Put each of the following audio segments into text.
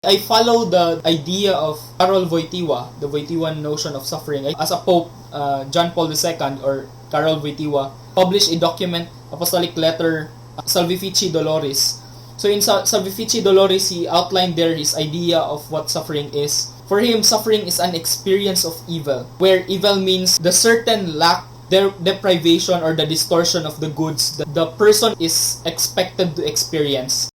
I follow the idea of Karol Wojtyła, the Wojtyłan notion of suffering. As a Pope, John Paul II or Karol Wojtyła published a document, apostolic letter, Salvifici Doloris. So in Salvifici Doloris, he outlined there his idea of what suffering is. For him, suffering is an experience of evil, where evil means the certain lack, deprivation, or the distortion of the goods that the person is expected to experience.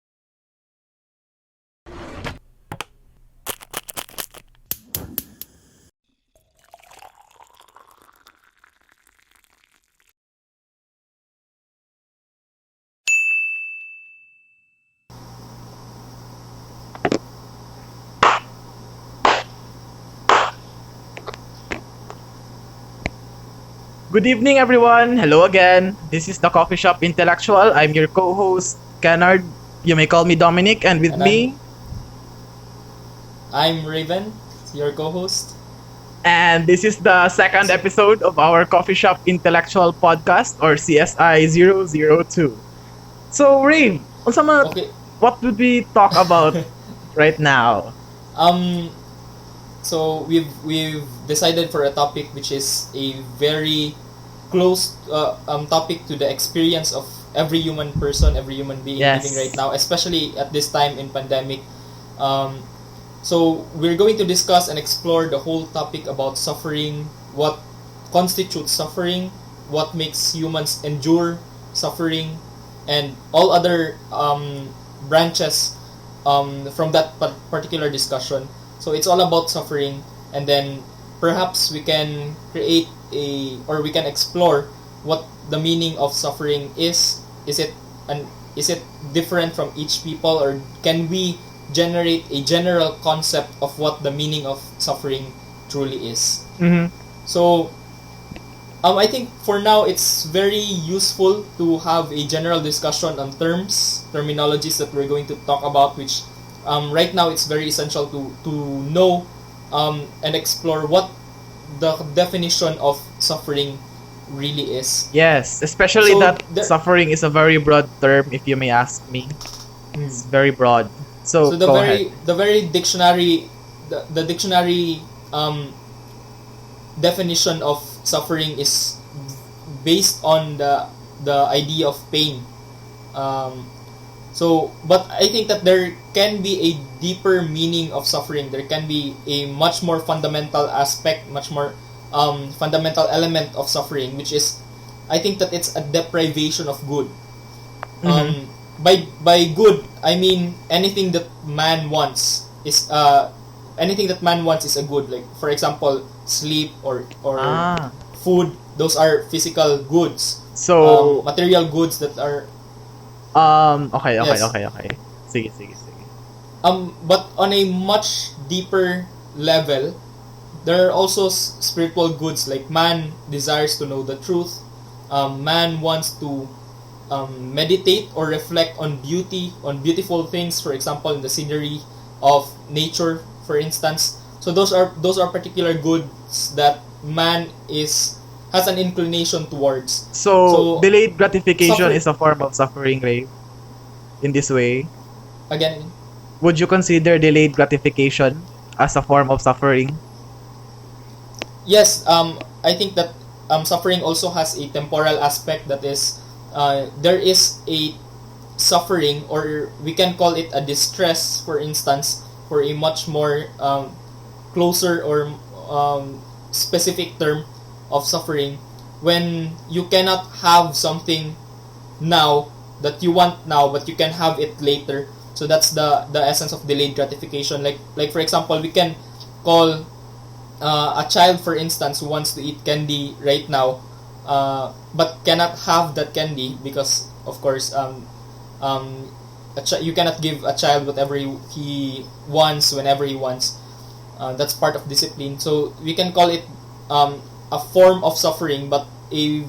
Good evening, everyone. Hello again. This is the Coffee Shop Intellectual. I'm your co-host, Kennard. You may call me Dominic, and with And me, I'm Raven, your co-host. and this is the second episode of our Coffee Shop Intellectual Podcast, or CSI 002. So, Rave, Okay. what would we talk about right now? So we've decided for a topic which is a very close topic to the experience of every human person, every human being Yes. living right now, especially at this time in pandemic. So we're going to discuss and explore the whole topic about suffering, what constitutes suffering, what makes humans endure suffering, and all other branches from that particular discussion. So it's all about suffering, and then perhaps we can we can explore what the meaning of suffering is. Is it different from each people, or can we generate a general concept of what the meaning of suffering truly is? Mm-hmm. So I think for now it's very useful to have a general discussion on terminologies that we're going to talk about, which right now it's very essential to know and explore what the definition of suffering really is. Yes, especially So that suffering is a very broad term, if you may ask me. It's very broad. So, So the go ahead. very dictionary, the dictionary definition of suffering is based on the idea of pain. But I think that there can be a deeper meaning of suffering. There can be a much more fundamental aspect, much more fundamental element of suffering, which is, I think that it's a deprivation of good. Mhm. By good, I mean anything that man wants is a good. Like for example, sleep or Ah, food. Those are physical goods. so Material goods that are okay. yes. Sige. But on a much deeper level, there are also spiritual goods, like man desires to know the truth. Man wants to meditate or reflect on beauty, on beautiful things. For example, in the scenery of nature, for instance. So those are particular goods that man has an inclination towards. So, So delayed gratification suffer is a form of suffering, right? In this way, again. would you consider delayed gratification as a form of suffering? Yes, I think that suffering also has a temporal aspect, that is, there is a suffering, or we can call it a distress, for instance, for a much more closer or specific term of suffering, when you cannot have something now that you want now, but you can have it later. So that's the essence of delayed gratification. Like for example, we can call a child, for instance, who wants to eat candy right now, but cannot have that candy because, of course, you cannot give a child whatever he wants whenever he wants. That's part of discipline. So we can call it a form of suffering, but we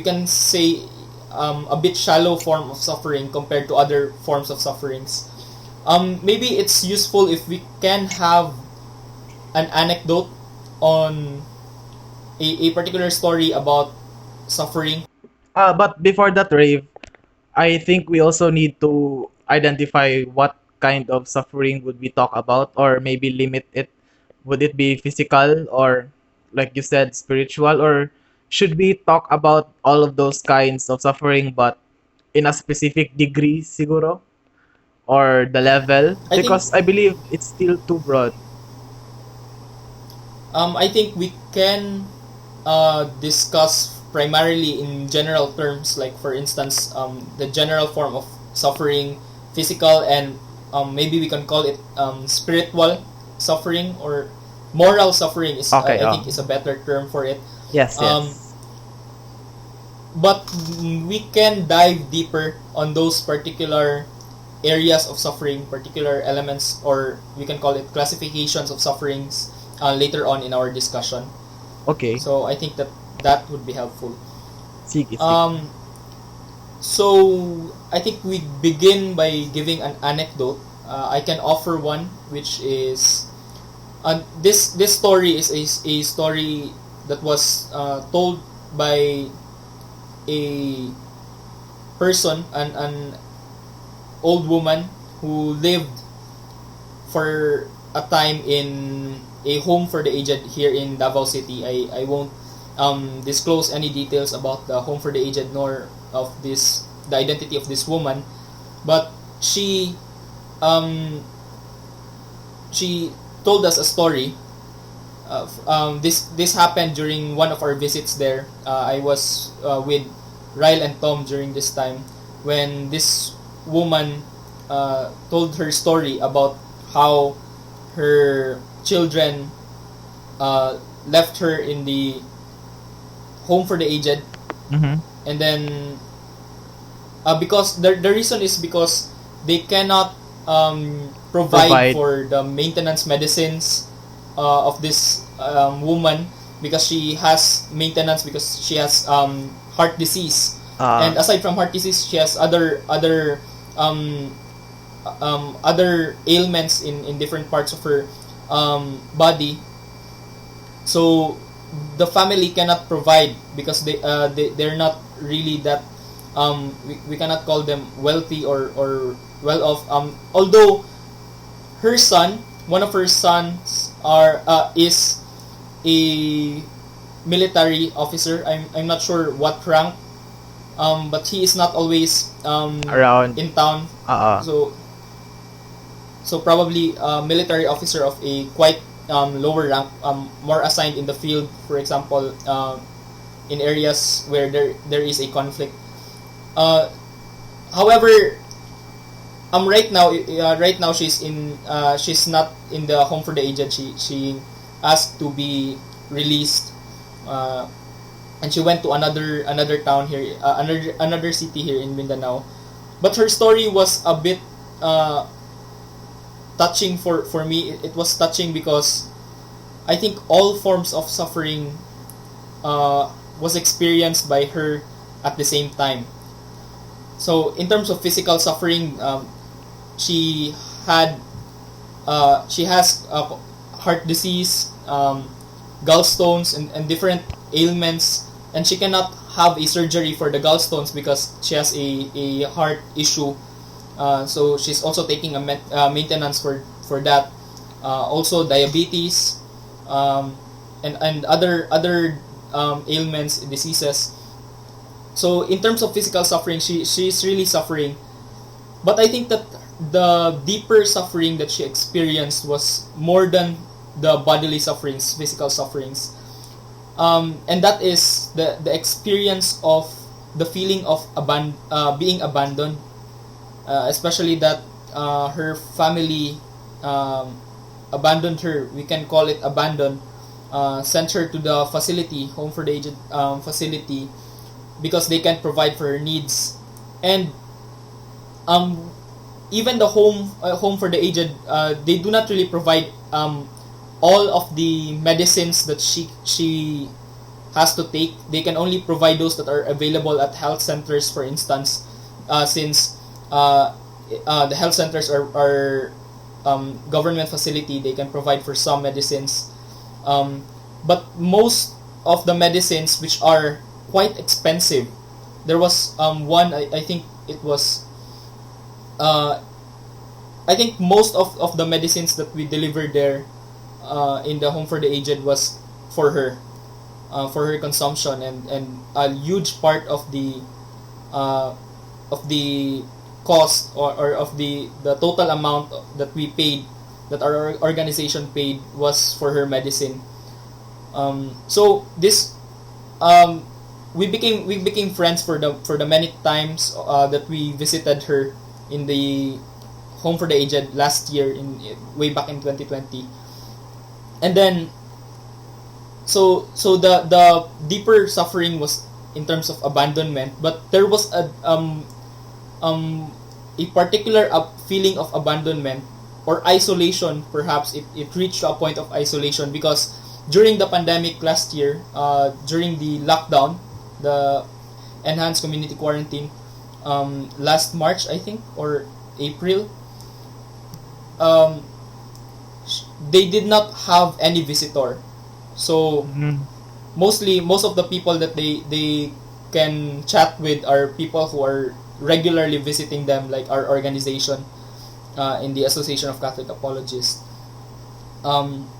can say a bit shallow form of suffering compared to other forms of sufferings. Maybe it's useful if we can have an anecdote on a particular story about suffering. But before that, Rave, I think we also need to identify what kind of suffering would we talk about, or maybe limit it? Would it be physical, or like you said, spiritual, or should we talk about all of those kinds of suffering but in a specific degree siguro, or the level? I think Because I believe it's still too broad. we can discuss primarily in general terms, like for instance, the general form of suffering, physical, and maybe we can call it spiritual suffering, or moral suffering is Okay, I think is a better term for it. yes, Um, yes. but we can dive deeper on those particular areas of suffering, particular elements, or we can call it classifications of sufferings later on in our discussion. Okay, So I think that would be helpful. sige, sige. So I think we begin by giving an anecdote. I can offer one, which is this story is a story that was told by a person, an old woman who lived for a time in a home for the aged here in Davao City. I won't disclose any details about the home for the aged, nor of the identity of this woman, but she told us a story. This happened during one of our visits there. I was with Ryle and Tom during this time, when this woman told her story about how her children left her in the home for the aged, Mm-hmm. and then because the reason is because they cannot provide Provide. for the maintenance medicines of this woman, because she has maintenance, because she has heart disease, and aside from heart disease, she has um, other ailments in different parts of her body. So the family cannot provide, because they're not really that we cannot call them wealthy or well off, although one of her sons is a military officer. I'm not sure what rank, but he is not always Around. in town, Uh-uh. so probably a military officer of a quite lower rank, more assigned in the field, for example, in areas where there is a conflict. However, right now she's not in the home for the aged. She asked to be released, and she went to another town here, another city here in Mindanao. But her story was a bit touching for me. It was touching because I think all forms of suffering was experienced by her at the same time. So in terms of physical suffering, she has heart disease, gallstones, and different ailments, and she cannot have a surgery for the gallstones because she has a heart issue. So she's also taking a maintenance for that. Also diabetes, and other ailments, diseases. So in terms of physical suffering, she's really suffering. But I think that the deeper suffering that she experienced was more than the bodily sufferings, physical sufferings. And that is the experience of the feeling of being abandoned, especially that her family abandoned her. We can call it abandoned. Sent her to the facility, home for the aged facility, because they can't provide for her needs. And even the home for the aged, they do not really provide all of the medicines that she has to take. They can only provide those that are available at health centers, for instance, since the health centers are government facility. They can provide for some medicines, but most of the medicines, which are quite expensive. There was one, I think it was I think most of the medicines that we delivered there in the home for the aged was for her consumption, and a huge part uh, of the cost, or of the total amount that we paid, that our organization paid, was for her medicine. So this we became friends for the many times that we visited her in the home for the aged last year, in way back in 2020. And then the deeper suffering was in terms of abandonment, but there was a particular feeling of abandonment or isolation. Perhaps it reached a point of isolation because during the pandemic last year, during the lockdown, the enhanced community quarantine, last March, I think, or April, um, they did not have any visitor. So Mhm. most of the people that they can chat with are people who are regularly visiting them, like our organization, in the Association of Catholic Apologists. Um,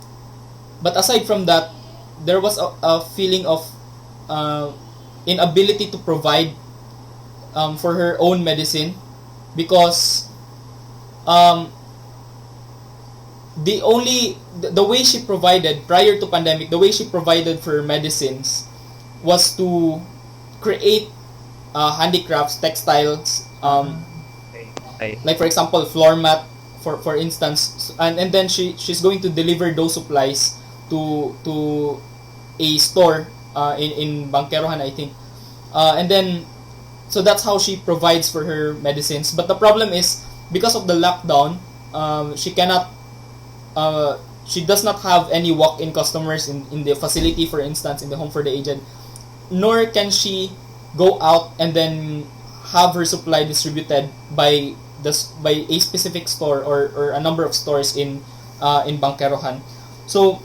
but aside from that, there was a feeling of uh, inability to provide for her own medicine, because um, the way she provided prior to pandemic, the way she provided for medicines was to create handicrafts, textiles, Okay. like for example floor mat, for instance, and then she's going to deliver those supplies to a store in Bangkerohan, I think, and then so that's how she provides for her medicines. But the problem is, because of the lockdown, she cannot she does not have any walk-in customers in the facility, for instance, in the home for the aged, nor can she go out and then have her supply distributed by a specific store, or a number of stores in Bangkerohan. So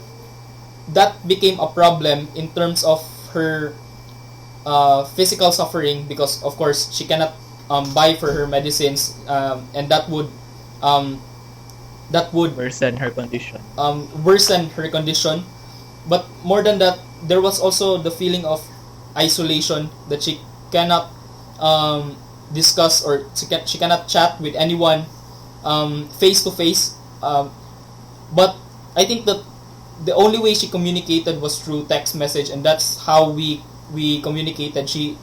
that became a problem in terms of her physical suffering, because of course she cannot buy for her medicines, and that would Worsen her condition. worsen her condition. But more than that, there was also the feeling of isolation, that she cannot discuss, or she cannot chat with anyone face to face. But I think that the only way she communicated was through text message, and that's how we communicated. She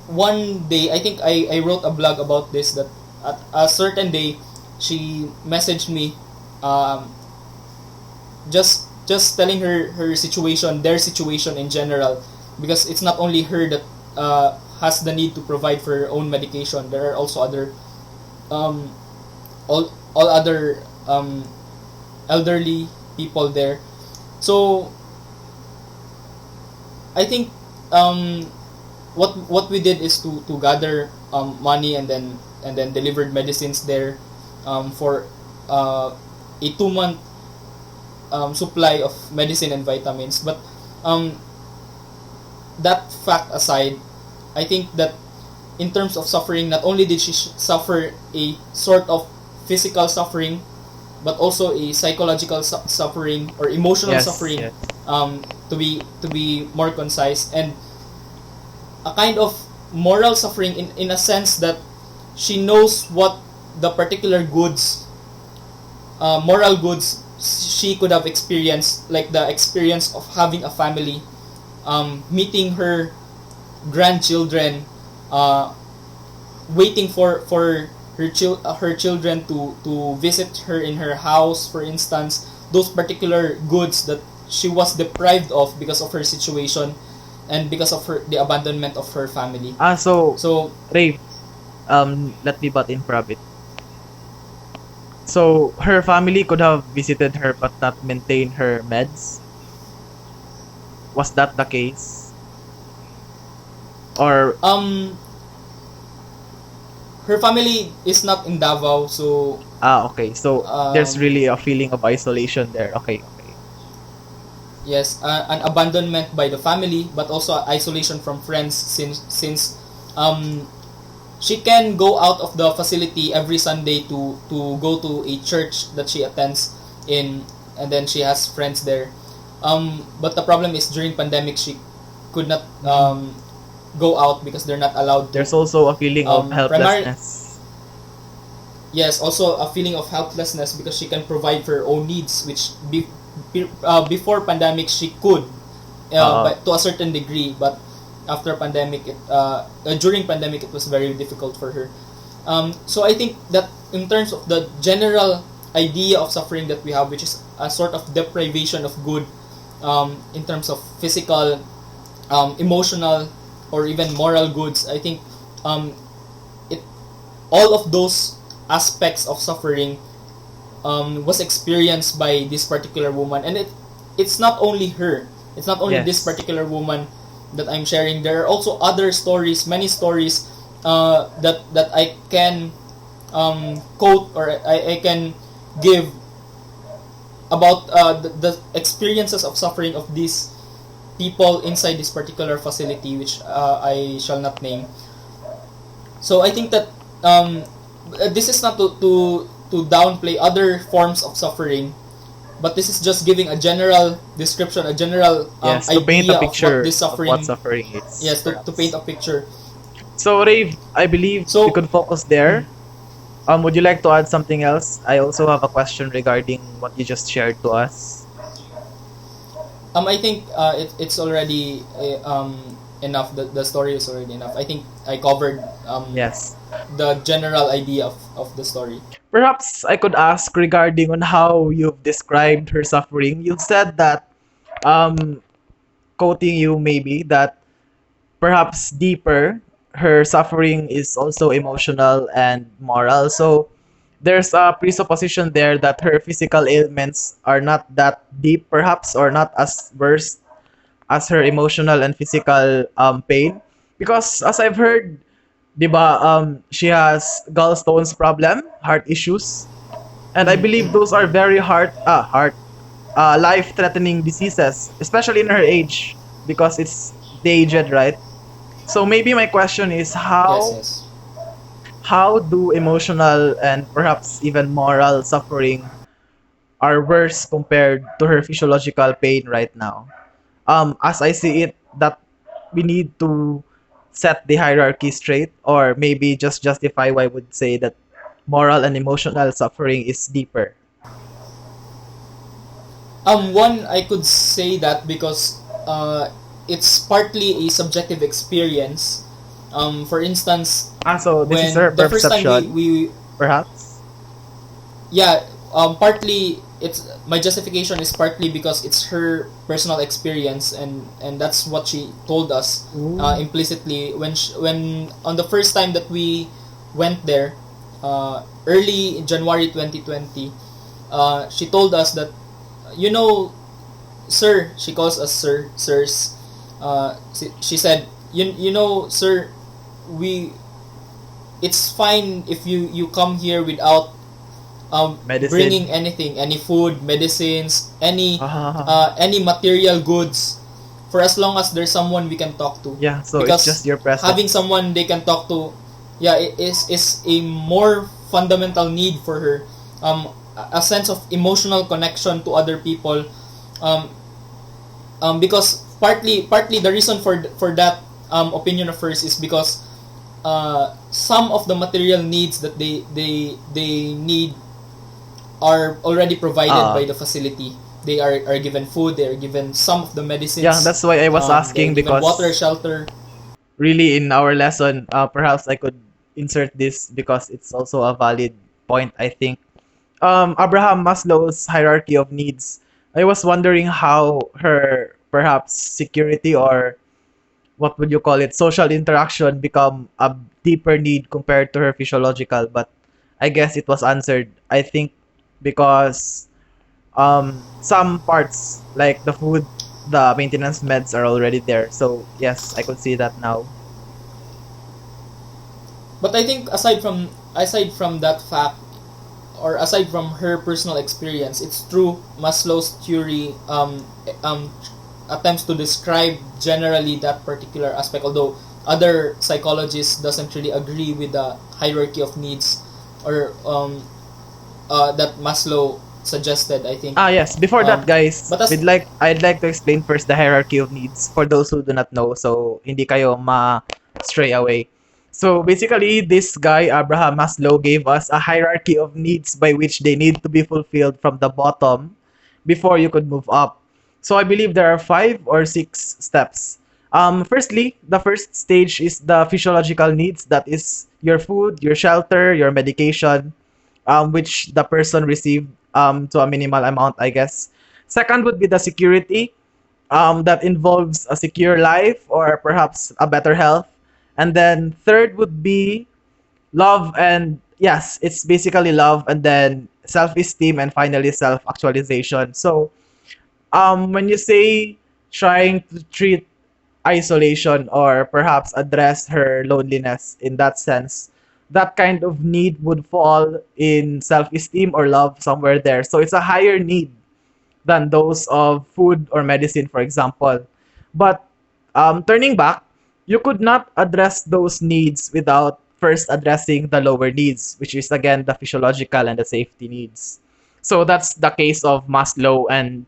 one day, I think I wrote a blog about this, that at a certain day she messaged me, just telling her situation, their situation in general, because it's not only her that has the need to provide for her own medication. There are also other um, all other elderly people there. So I think what we did is to gather money, and then delivered medicines there, for a 2 month supply of medicine and vitamins. But um, that fact aside, I think that in terms of suffering, not only did she suffer a sort of physical suffering, but also a psychological suffering, or emotional Yes, suffering, yes. to be more concise, and a kind of moral suffering, in a sense that she knows what the particular goods, moral goods, she could have experienced, like the experience of having a family, meeting her grandchildren, uh, waiting for her children to visit her in her house, for instance. Those particular goods that she was deprived of because of her situation, and because of the abandonment of her family. So So Ray, let me butt in for a bit. So her family could have visited her but not maintain her meds. Was that the case? Or her family is not in Davao, so okay. So there's um, really a feeling of isolation there. Okay, okay. yes, an abandonment by the family, but also isolation from friends, since she can go out of the facility every Sunday to go to a church that she attends in, and then she has friends there. But the problem is during pandemic she could not go out because they're not allowed to. There's also a feeling of helplessness. Yes, also a feeling of helplessness because she can provide for her own needs, which before pandemic she could, but to a certain degree, but after pandemic, during pandemic it was very difficult for her. So I think that in terms of the general idea of suffering that we have, which is a sort of deprivation of good, in terms of physical, emotional, or even moral goods, I think all of those aspects of suffering was experienced by this particular woman, and it's not only her. It's not only this particular woman that I'm sharing. There are also other stories, many stories that I can quote, or I can give about the experiences of suffering of these people inside this particular facility, which I shall not name. So I think that this is not to downplay other forms of suffering, but this is just giving a general description, a general to paint idea a picture of what this suffering, of what suffering is. Yes, to paint a picture. So Rave, I believe we could focus there. Would you like to add something else? I also have a question regarding what you just shared to us. I think it's already enough. The story is already enough. I think I covered the general idea of the story. Perhaps I could ask regarding on how you've described her suffering. You said that, quoting you maybe, that perhaps deeper, her suffering is also emotional and moral. So there's a presupposition there that her physical ailments are not that deep perhaps, or not as worse as her emotional and physical pain. Because as I've heard, diba, she has gallstones problem, heart issues. And I believe those are very life-threatening diseases, especially in her age, because it's the aged, right? So maybe my question is how do emotional and perhaps even moral suffering are worse compared to her physiological pain right now? As I see it, that we need to set the hierarchy straight, or maybe just justify why I would say that moral and emotional suffering is deeper. One, I could say that because it's partly a subjective experience. For instance, so this is her the first perception, time we perhaps? Yeah, partly it's my justification is partly because it's her personal experience, and that's what she told us implicitly when on the first time that we went there, early in January 2020. She told us that, sir, she calls us sirs. She said, sir, it's fine if you come here without bringing anything, any food, medicines, any material goods, for as long as there's someone we can talk to. Yeah, so because it's just your presence. Having someone they can talk to, it is a more fundamental need for her. A sense of emotional connection to other people. Because partly the reason for that opinion of hers is because some of the material needs that they need are already provided by the facility. They are given food, they are given some of the medicines. Yeah, that's why I was asking, because water, shelter. Really, in our lesson, perhaps I could insert this because it's also a valid point, I think. Abraham Maslow's hierarchy of needs. I was wondering how her perhaps security, or what would you call it, social interaction, become a deeper need compared to her physiological, but I guess it was answered. I think because some parts like the food, the maintenance meds are already there. So yes, I could see that now. But I think aside from that fact, or aside from her personal experience, it's true Maslow's theory attempts to describe generally that particular aspect, although other psychologists doesn't really agree with the hierarchy of needs, or that Maslow suggested, I think. Yes. Before that, guys, But as I'd like to explain first the hierarchy of needs for those who do not know, so hindi kayo stray away. So basically, this guy Abraham Maslow gave us a hierarchy of needs by which they need to be fulfilled from the bottom before you could move up. So I believe there are 5 or 6 steps. Firstly, the first stage is the physiological needs. That is your food, your shelter, your medication, which the person received to a minimal amount, I guess. Second would be the security, that involves a secure life or perhaps a better health. And then third would be love, and yes, it's basically love, and then self-esteem, and finally self-actualization. So when you say trying to treat isolation or perhaps address her loneliness in that sense, that kind of need would fall in self-esteem or love, somewhere there. So it's a higher need than those of food or medicine, for example. But turning back, you could not address those needs without first addressing the lower needs, which is again the physiological and the safety needs. So that's the case of Maslow, and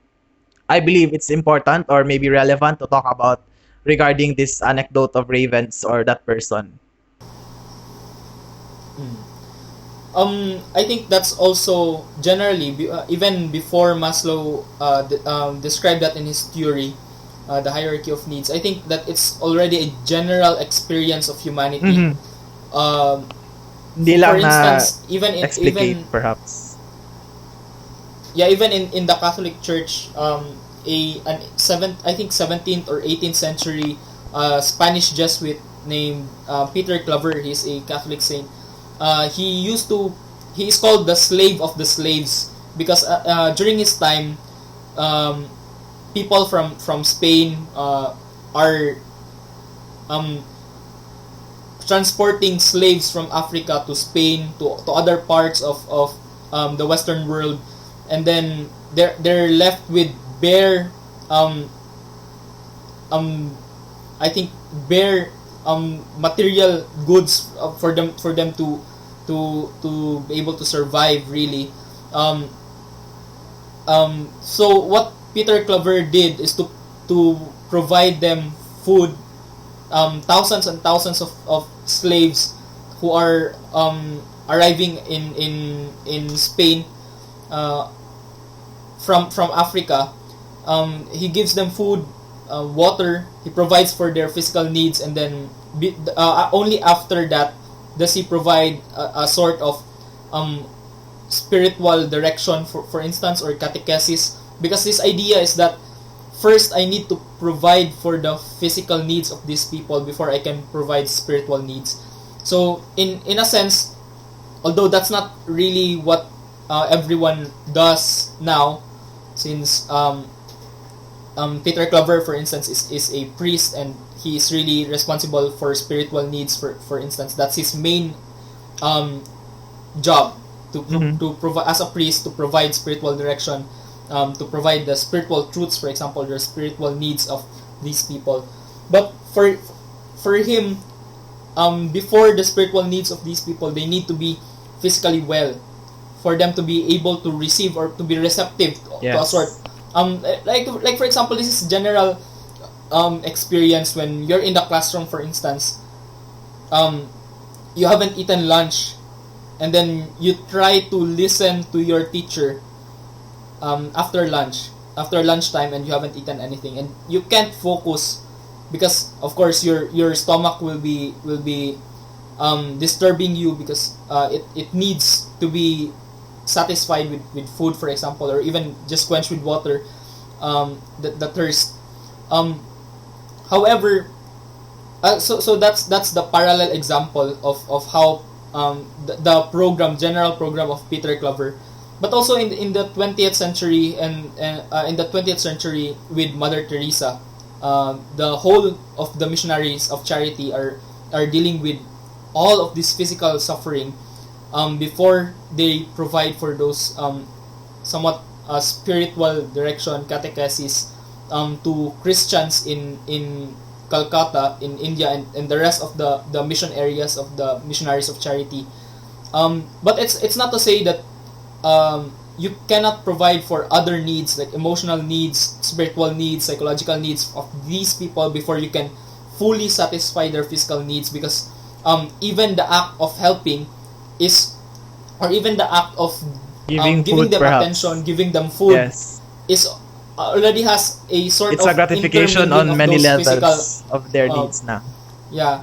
I believe it's important or maybe relevant to talk about regarding this anecdote of Ravens or that person. I think that's also generally, even before Maslow described that in his theory, the hierarchy of needs. I think that it's already a general experience of humanity. Mhm. Hindi For lang na instance, explicate even perhaps. yeah, even in the Catholic Church, I think 17th or 18th century Spanish Jesuit named Peter Claver. He's a Catholic saint. He is called the slave of the slaves because during his time, people from Spain are transporting slaves from Africa to Spain, to other parts of the Western world, and then they're left with bare I think bare material goods for them to be able to survive, really. So what Peter Claver did is to provide them food. Thousands and thousands of slaves who are arriving in Spain from Africa. He gives them food, water. He provides for their physical needs, and then only after that does he provide a sort of spiritual direction, for instance, or catechesis. Because this idea is that first I need to provide for the physical needs of these people before I can provide spiritual needs. So in a sense, although that's not really what everyone does now, since Peter Claver, for instance, is a priest, and he is really responsible for spiritual needs. For instance, that's his main job, to provide, as a priest, to provide spiritual direction, to provide the spiritual truths, for example, the spiritual needs of these people. But for him, before the spiritual needs of these people, they need to be physically well for them to be able to receive or to be receptive to a sort. Like for example, this is general experience when you're in the classroom, for instance. You haven't eaten lunch, and then you try to listen to your teacher after lunchtime, and you haven't eaten anything, and you can't focus because of course your stomach will be disturbing you, because it needs to be satisfied with food, for example, or even just quenched with water, the thirst. However, so that's the parallel example of how the general program of Peter Claver. But also in the 20th century, and in the 20th century with Mother Teresa, the whole of the missionaries of charity are dealing with all of this physical suffering before they provide for those somewhat spiritual direction, catechesis, to Christians in Calcutta in India, and the rest of the mission areas of the missionaries of charity. But it's not to say that you cannot provide for other needs like emotional needs, spiritual needs, psychological needs of these people before you can fully satisfy their physical needs, because even the act of helping is, or even the act of Giving giving food, them perhaps. attention, giving them food, Yes. is already has a sort It's of a gratification intermingling on of many those levels physical, of their uh, needs na. yeah.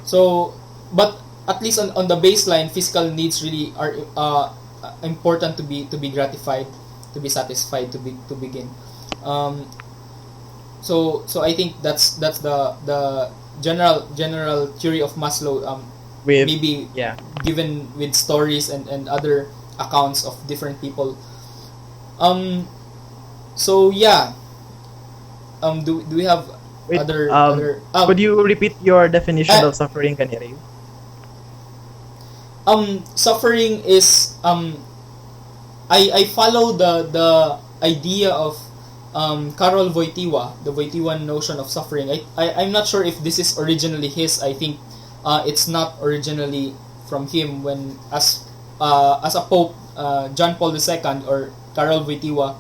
So, but at least on the baseline, physical needs really are important to be gratified, to be satisfied, to begin. So I think that's the general theory of Maslow. With Maybe yeah. given with stories and other accounts of different people. So yeah. Do we have Wait, other could you repeat your definition uh, of suffering kanina? suffering is I follow the idea of Karol Wojtyła, the Wojtyłan notion of suffering. I'm not sure if this is originally his. I think it's not originally from him. When as a pope, John Paul II or Karol Wojtyła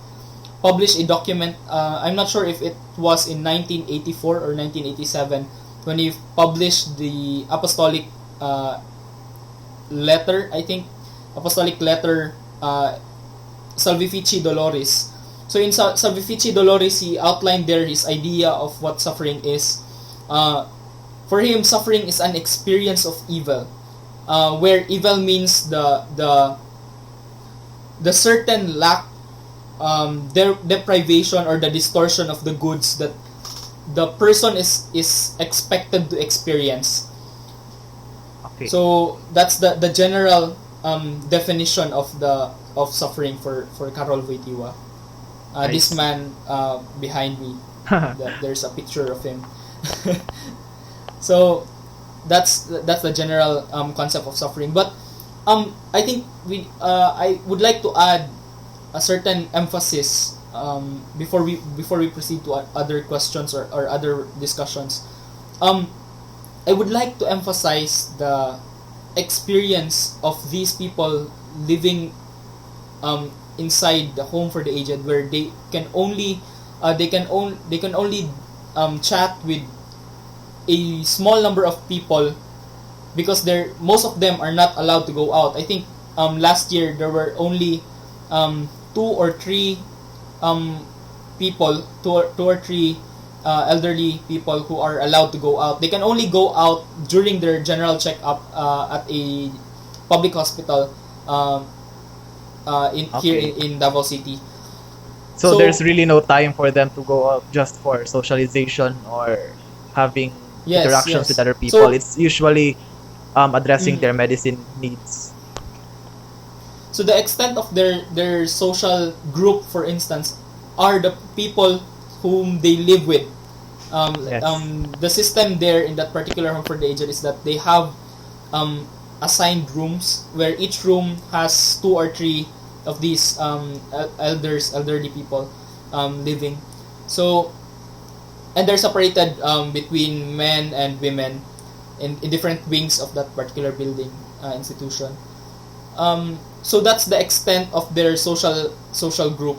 published a document. I'm not sure if it was in 1984 or 1987 when he published the apostolic letter. I think apostolic letter Salvifici Doloris. So in Salvifici Doloris, he outlined there his idea of what suffering is. For him, suffering is an experience of evil, where evil means the certain lack, their deprivation or the distortion of the goods that the person is expected to experience. Okay. So that's the general definition of suffering for Karol Wojtyła. This man behind me, there's a picture of him. So that's the general concept of suffering. But I think I would like to add a certain emphasis before we proceed to other questions or other discussions. I would like to emphasize the experience of these people living inside the home for the aged, where they can only chat with a small number of people, because most of them are not allowed to go out. I think last year there were only 2 or 3 people, two or three elderly people who are allowed to go out. They can only go out during their general checkup at a public hospital here in Davao City. So there's really no time for them to go out just for socialization or having interactions with other people. So it's usually addressing their medicine needs. So the extent of their social group, for instance, are the people whom they live with. The system there in that particular home for the aged is that they have assigned rooms, where each room has 2 or 3 of these elderly people living. So, and they're separated between men and women in different wings of that particular building institution. So that's the extent of their social group.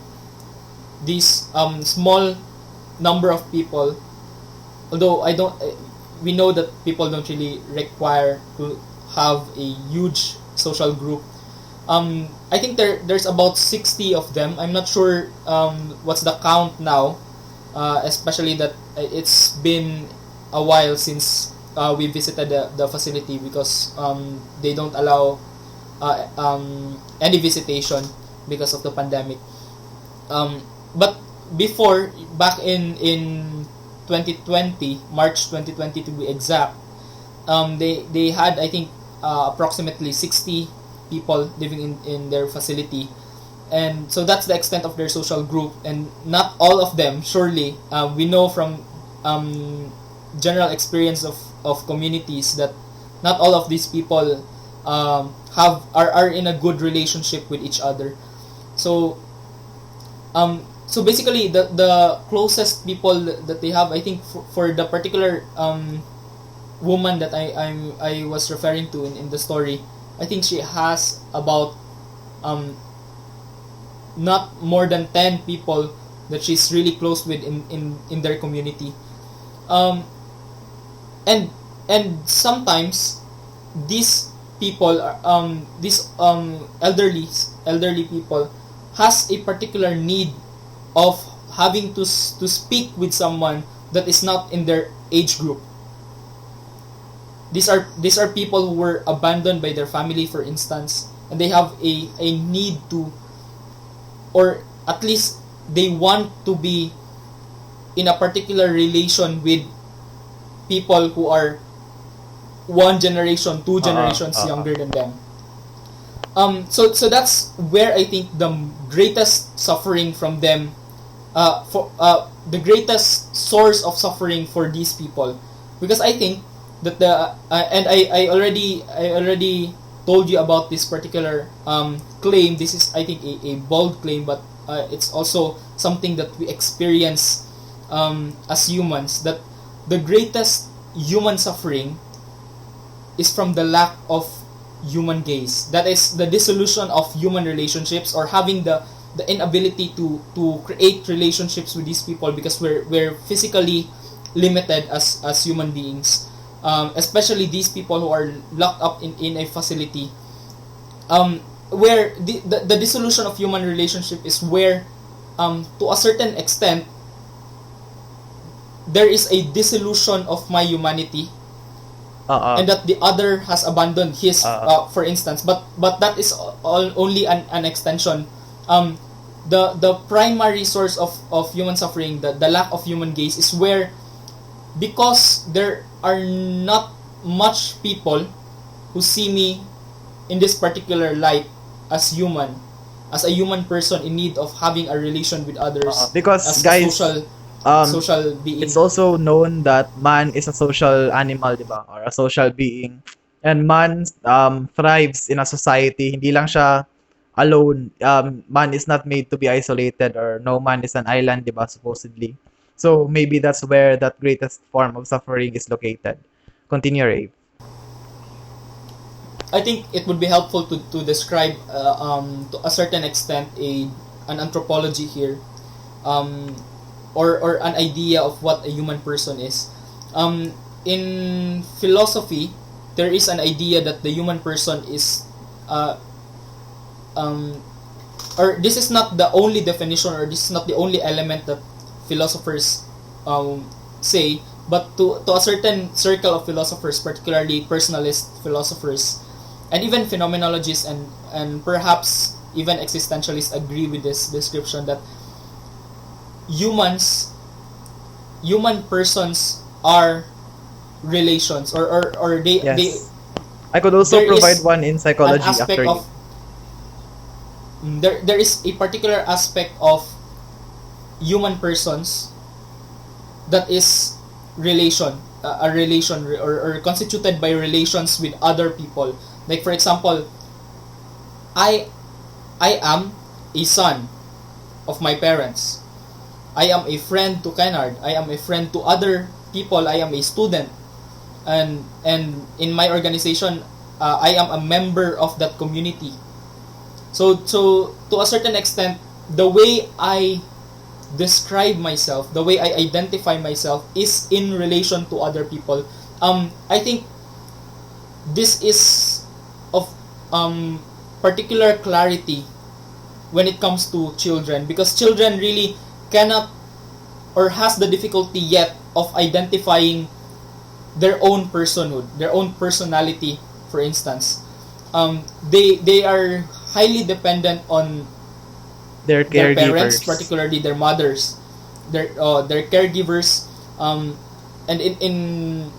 These small number of people, although we know that people don't really require to have a huge social group. I think there's about 60 of them. I'm not sure what's the count now, especially that it's been a while since we visited the facility, because they don't allow any visitation because of the pandemic. But before, back in 2020, March 2020 to be exact, they had, I think, approximately 60 people living in their facility. And so that's the extent of their social group. And not all of them, surely, we know from general experience of communities that not all of these people are in a good relationship with each other. So so basically the closest people that they have, I think for the particular woman that I was referring to in the story, I think she has about not more than 10 people that she's really close with in their community. And sometimes these people these elderly people has a particular need of having to speak with someone that is not in their age group. These are people who were abandoned by their family, for instance, and they have a need to, or at least they want to be in a particular relation with people who are one generation, two generations younger than them. So that's where I think the greatest suffering from them, the greatest source of suffering for these people, because I think that and I already told you about this particular claim. This is, I think, a bold claim, but it's also something that we experience as humans, that the greatest human suffering is from the lack of human gaze. That is the dissolution of human relationships, or having the inability to create relationships with these people, because we're physically limited as human beings, especially these people who are locked up in a facility, where the dissolution of human relationship is where to a certain extent there is a dissolution of my humanity, and that the other has abandoned his, for instance, but that is only an extension. The primary source of human suffering, the lack of human gaze, is where, because there are not much people who see me in this particular light as human, as a human person in need of having a relation with others, because as guys, a social being. it's also known that man is a social animal, diba? Or a social being. And man thrives in a society. Hindi lang siya alone. Man is not made to be isolated, or no man is an island, diba, supposedly. So maybe that's where that greatest form of suffering is located. Continue, Ray. I think it would be helpful to describe to a certain extent an anthropology here, or an idea of what a human person is. In philosophy, there is an idea that the human person is, or this is not the only definition, or this is not the only element that philosophers say, but to a certain circle of philosophers, particularly personalist philosophers, and even phenomenologists and perhaps even existentialists agree with this description, that human persons are relations, or they, Yes. they I could also there provide is one in psychology an aspect after you. of there is a particular aspect of human persons that is relation, a relation, or constituted by relations with other people. Like, for example, I am a son of my parents. I am a friend to Kennard. I am a friend to other people. I am a student, and in my organization, I am a member of that community. So to a certain extent, the way I describe myself, the way I identify myself, is in relation to other people. I think this is of particular clarity when it comes to children, because children really cannot, or has the difficulty yet of identifying their own personhood, their own personality, for instance. They are highly dependent on Their their parents, caregivers. particularly their mothers, their caregivers, and in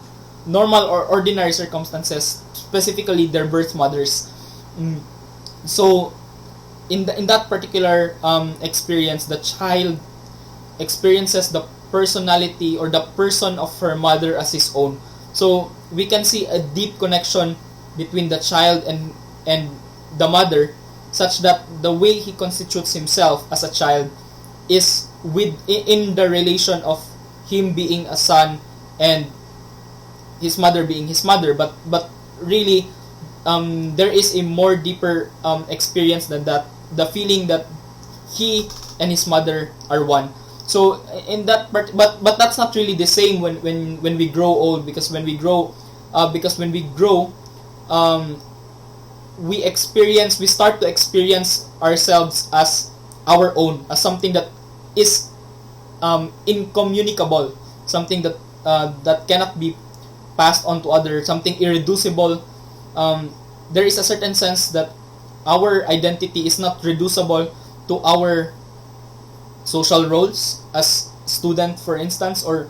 normal or ordinary circumstances, specifically their birth mothers. So in that particular experience, the child experiences the personality or the person of her mother as his own. So we can see a deep connection between the child and the mother, such that the way he constitutes himself as a child is in the relation of him being a son and his mother being his mother, but really there is a more deeper experience than that, the feeling that he and his mother are one. So in that part, but that's not really the same when we grow old, because when we grow we start to experience ourselves as our own, as something that is incommunicable, something that that cannot be passed on to others, something irreducible. There is a certain sense that our identity is not reducible to our social roles as student, for instance, or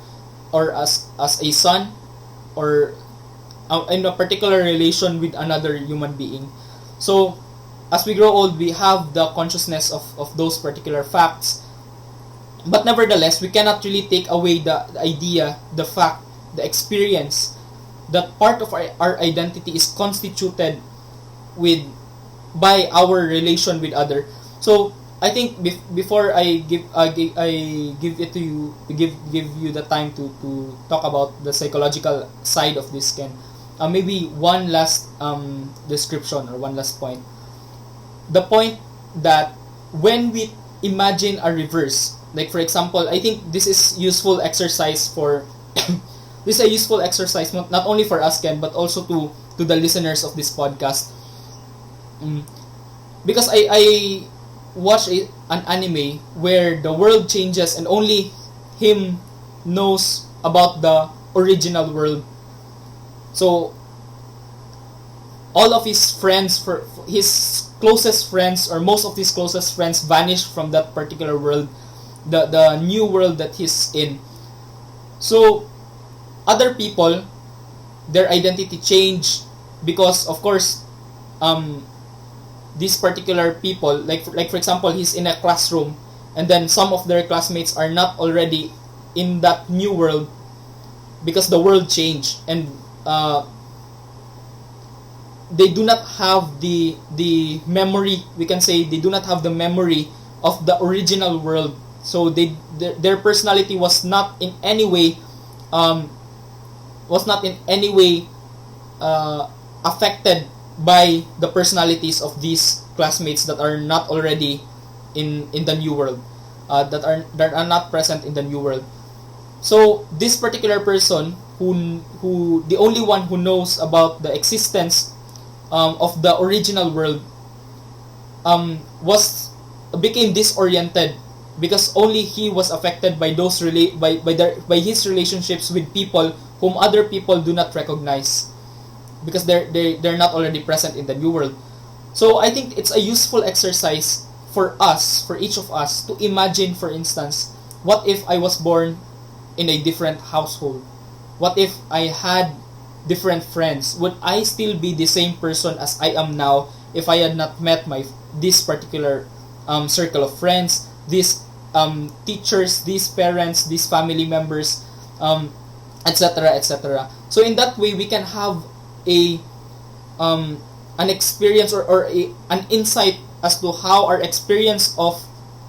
as a son, or in a particular relation with another human being. So as we grow old, we have the consciousness of those particular facts, but nevertheless we cannot really take away the idea, the fact, the experience that part of our identity is constituted by our relation with other. So I think before I give it to you, give you the time to talk about the psychological side of this, Ken. Maybe one last description, or one last point. The point that when we imagine a reverse, like for example, I think this is useful exercise for this is a useful exercise not only for us, Ken, but also to the listeners of this podcast. Because I watched an anime where the world changes and only him knows about the original world. So all of his friends, for his closest friends, or most of his closest friends, vanished from that particular world, the new world that he's in. So other people, their identity changed because, of course, these particular people, like for example, he's in a classroom, and then some of their classmates are not already in that new world because the world changed, and they do not have the memory. We can say they do not have the memory of the original world. So their personality was not in any way affected by the personalities of these classmates that are not already in the new world, that are not present in the new world. So this particular person, who the only one who knows about the existence of the original world, became disoriented because only he was affected by those by his relationships with people whom other people do not recognize, because they're not already present in the new world. So I think it's a useful exercise for each of us, to imagine, for instance, what if I was born in a different household? What if I had different friends? Would I still be the same person as I am now if I had not met this particular circle of friends, these teachers, these parents, these family members, etc., etc. So in that way, we can have an experience, or an insight as to how our experience of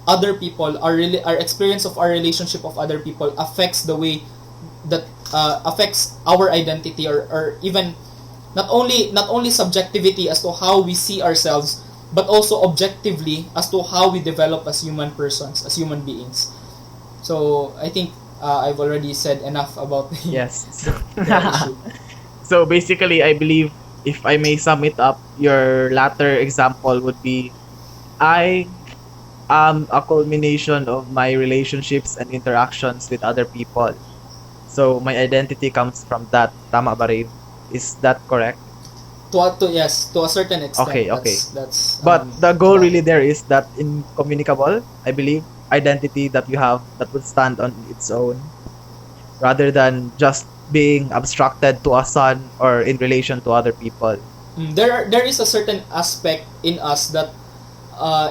other people, our experience of our relationship of other people affects the way that affects our identity, or even not only subjectivity as to how we see ourselves, but also objectively as to how we develop as human persons, as human beings. So I think I've already said enough about Yes. the issue. So basically, I believe, if I may sum it up, your latter example would be, I am a culmination of my relationships and interactions with other people. So my identity comes from that. Tama ba, Rave? Is that correct? Yes, to a certain extent. Okay. That's But the goal valid. really there is that incommunicable, I believe, identity that you have that would stand on its own, rather than just being abstracted to a son or in relation to other people. There is a certain aspect in us that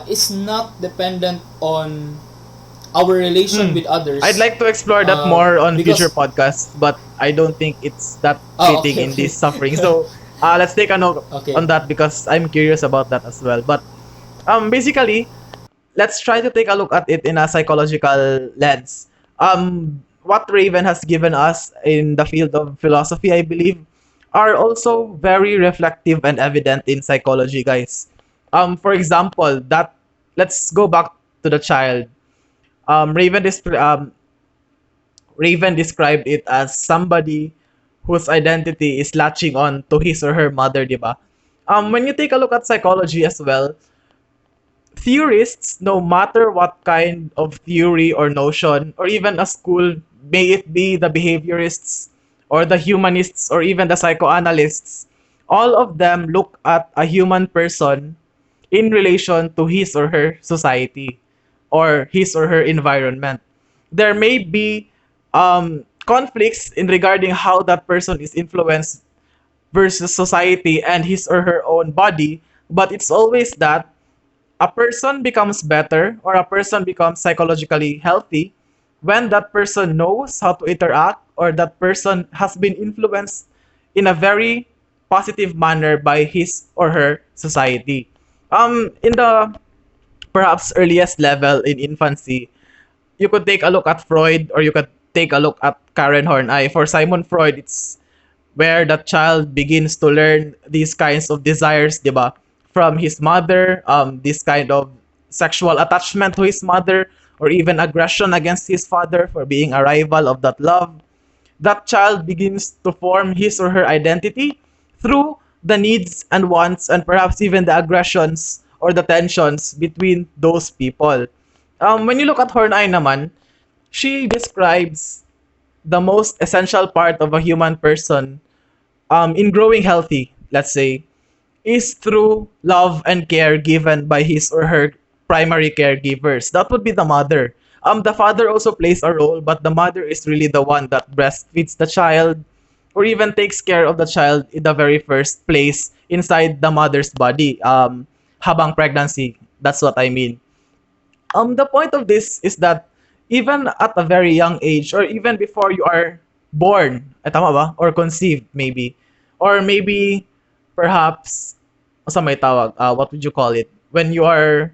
is not dependent on our relation with others. I'd like to explore that more on because- future podcasts, but I don't think it's that Oh, fitting okay, in okay. this suffering. So let's take a note Okay. on that, because I'm curious about that as well. But basically, let's try to take a look at it in a psychological lens. What Raven has given us in the field of philosophy, I believe, are also very reflective and evident in psychology, guys. For example, that let's go back to the child. Um, Raven, is, um, Raven described it as somebody whose identity is latching on to his or her mother, diba? When you take a look at psychology as well, theorists, no matter what kind of theory or notion, or even a school, may it be the behaviorists or the humanists or even the psychoanalysts, all of them look at a human person in relation to his or her society or his or her environment. There may be conflicts in regarding how that person is influenced versus society and his or her own body, but it's always that a person becomes better or a person becomes psychologically healthy when that person knows how to interact or that person has been influenced in a very positive manner by his or her society. In the perhaps earliest level in infancy, you could take a look at Freud or you could take a look at Karen Horney. For Simon Freud, it's where the child begins to learn these kinds of desires, diba? From his mother, this kind of sexual attachment to his mother, or even aggression against his father for being a rival of that love. That child begins to form his or her identity through the needs and wants and perhaps even the aggressions or the tensions between those people. When you look at Horney naman, she describes the most essential part of a human person in growing healthy, let's say, is through love and care given by his or her primary caregivers. That would be the mother. The father also plays a role, but the mother is really the one that breastfeeds the child or even takes care of the child in the very first place inside the mother's body. Habang pregnancy, that's what I mean. The point of this is that even at a very young age or even before you are born, tama ba? Or conceived maybe, or maybe perhaps sa may tawag, what would you call it? When you are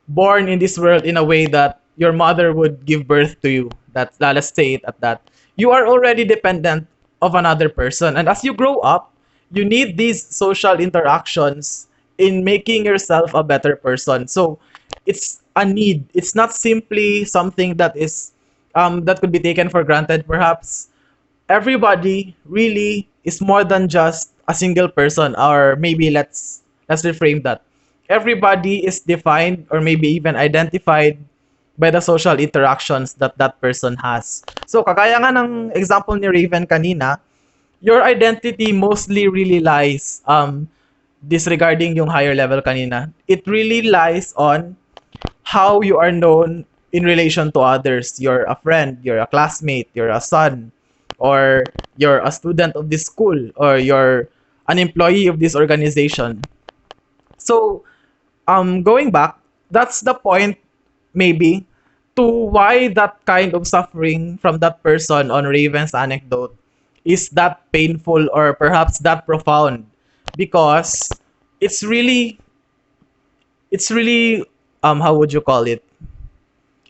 born in this world in a way that your mother would give birth to you. That's let's say it at that. You are already dependent of another person, and as you grow up, you need these social interactions in making yourself a better person. So it's a need. It's not simply something that is that could be taken for granted. Perhaps everybody really is more than just a single person, or maybe let's reframe that. Everybody is defined or maybe even identified by the social interactions that that person has. So kagaya nga ng example ni Raven kanina, your identity mostly really lies disregarding yung higher level kanina. It really lies on how you are known in relation to others. You're a friend, you're a classmate, you're a son, or you're a student of this school, or you're an employee of this organization. So, going back, that's the point, maybe, to why that kind of suffering from that person on Raven's anecdote is that painful or perhaps that profound, because it's really, how would you call it?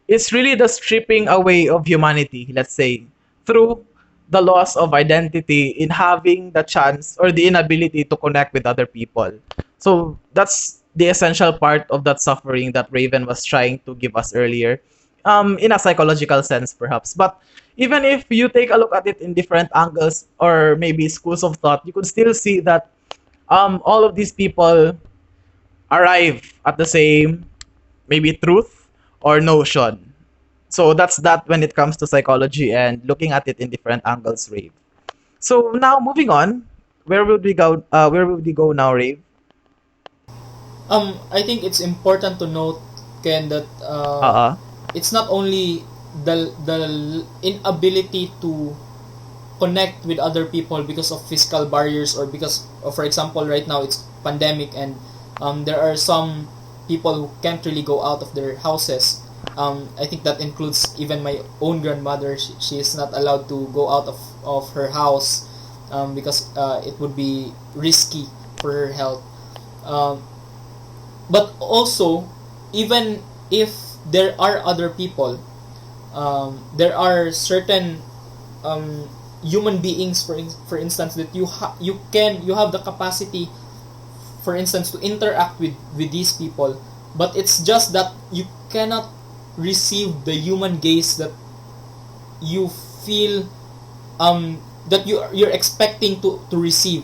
It's really the stripping away of humanity, let's say, through the loss of identity in having the chance or the inability to connect with other people. So that's the essential part of that suffering that Raven was trying to give us earlier, in a psychological sense, perhaps. But even if you take a look at it in different angles or maybe schools of thought, you could still see that all of these people arrive at the same maybe truth or notion. So that's that when it comes to psychology and looking at it in different angles, Rave. So now moving on, where would we go? Where would we go now, Rave? I think it's important to note, Ken, that Uh it's not only the inability to connect with other people because of physical barriers or because of, for example, right now it's pandemic and there are some people who can't really go out of their houses. I think that includes even my own grandmother. She is not allowed to go out of her house because it would be risky for her health. But also, even if there are other people, there are certain human beings, for instance, that you have the capacity, for instance, to interact with these people, but it's just that you cannot receive the human gaze that you feel that you're expecting to receive.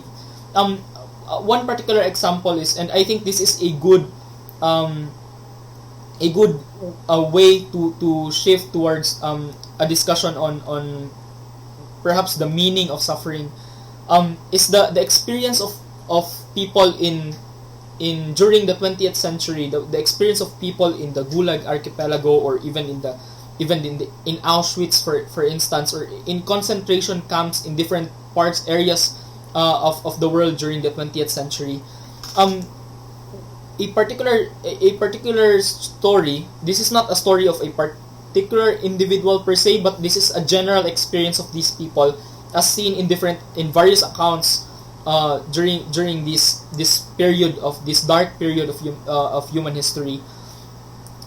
One particular example is, and I think this is a good way to shift towards a discussion on perhaps the meaning of suffering, is the experience of people in during the 20th century, the experience of people in the Gulag archipelago, or even in Auschwitz, for instance, or in concentration camps in different areas of the world during the 20th century. A particular story. This is not a story of a particular individual per se, but this is a general experience of these people, as seen in various accounts during this period of this dark period of human history.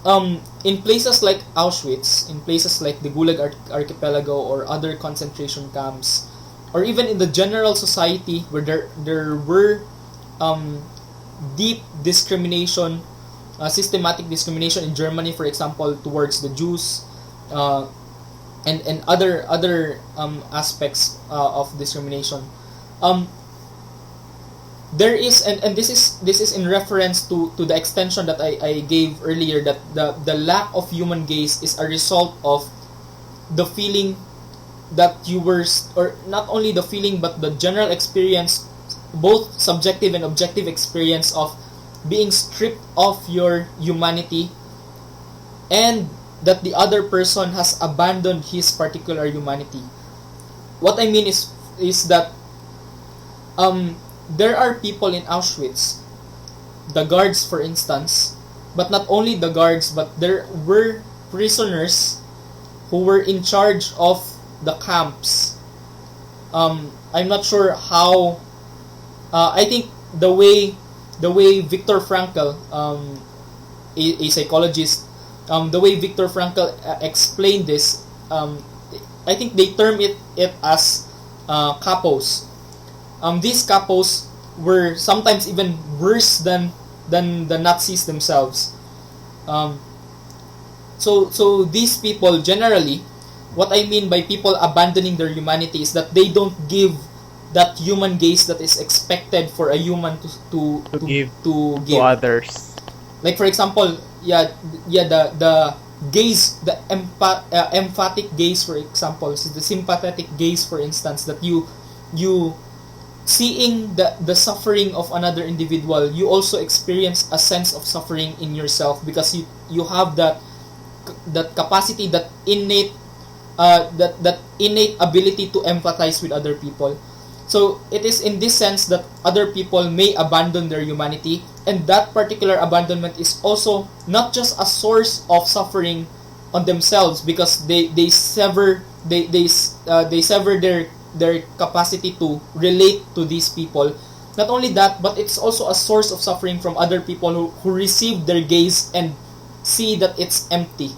In places like Auschwitz, in places like the Gulag archipelago or other concentration camps, or even in the general society where there were deep discrimination, systematic discrimination in Germany, for example, towards the Jews, and other aspects of discrimination. There is, and this is in reference to the extension that I gave earlier, that the lack of human gaze is a result of the feeling that you were, or not only the feeling but the general experience, both subjective and objective experience, of being stripped of your humanity, and that the other person has abandoned his particular humanity. What I mean is that there are people in Auschwitz, the guards, for instance, but not only the guards, but there were prisoners who were in charge of the camps. I'm not sure how. I think the way Viktor Frankl, a psychologist, the way Viktor Frankl explained this, I think they term it as capos. These capos were sometimes even worse than the Nazis themselves. So these people, generally, what I mean by people abandoning their humanity is that they don't give that human gaze that is expected for a human to give to others. Like, for example, the gaze, the emphatic gaze, for example, so the sympathetic gaze, for instance, that you seeing the suffering of another individual, you also experience a sense of suffering in yourself, because you have that capacity, that innate ability to empathize with other people. So it is in this sense that other people may abandon their humanity, and that particular abandonment is also not just a source of suffering on themselves, because they sever their capacity to relate to these people. Not only that, but it's also a source of suffering from other people who receive their gaze and see that it's empty,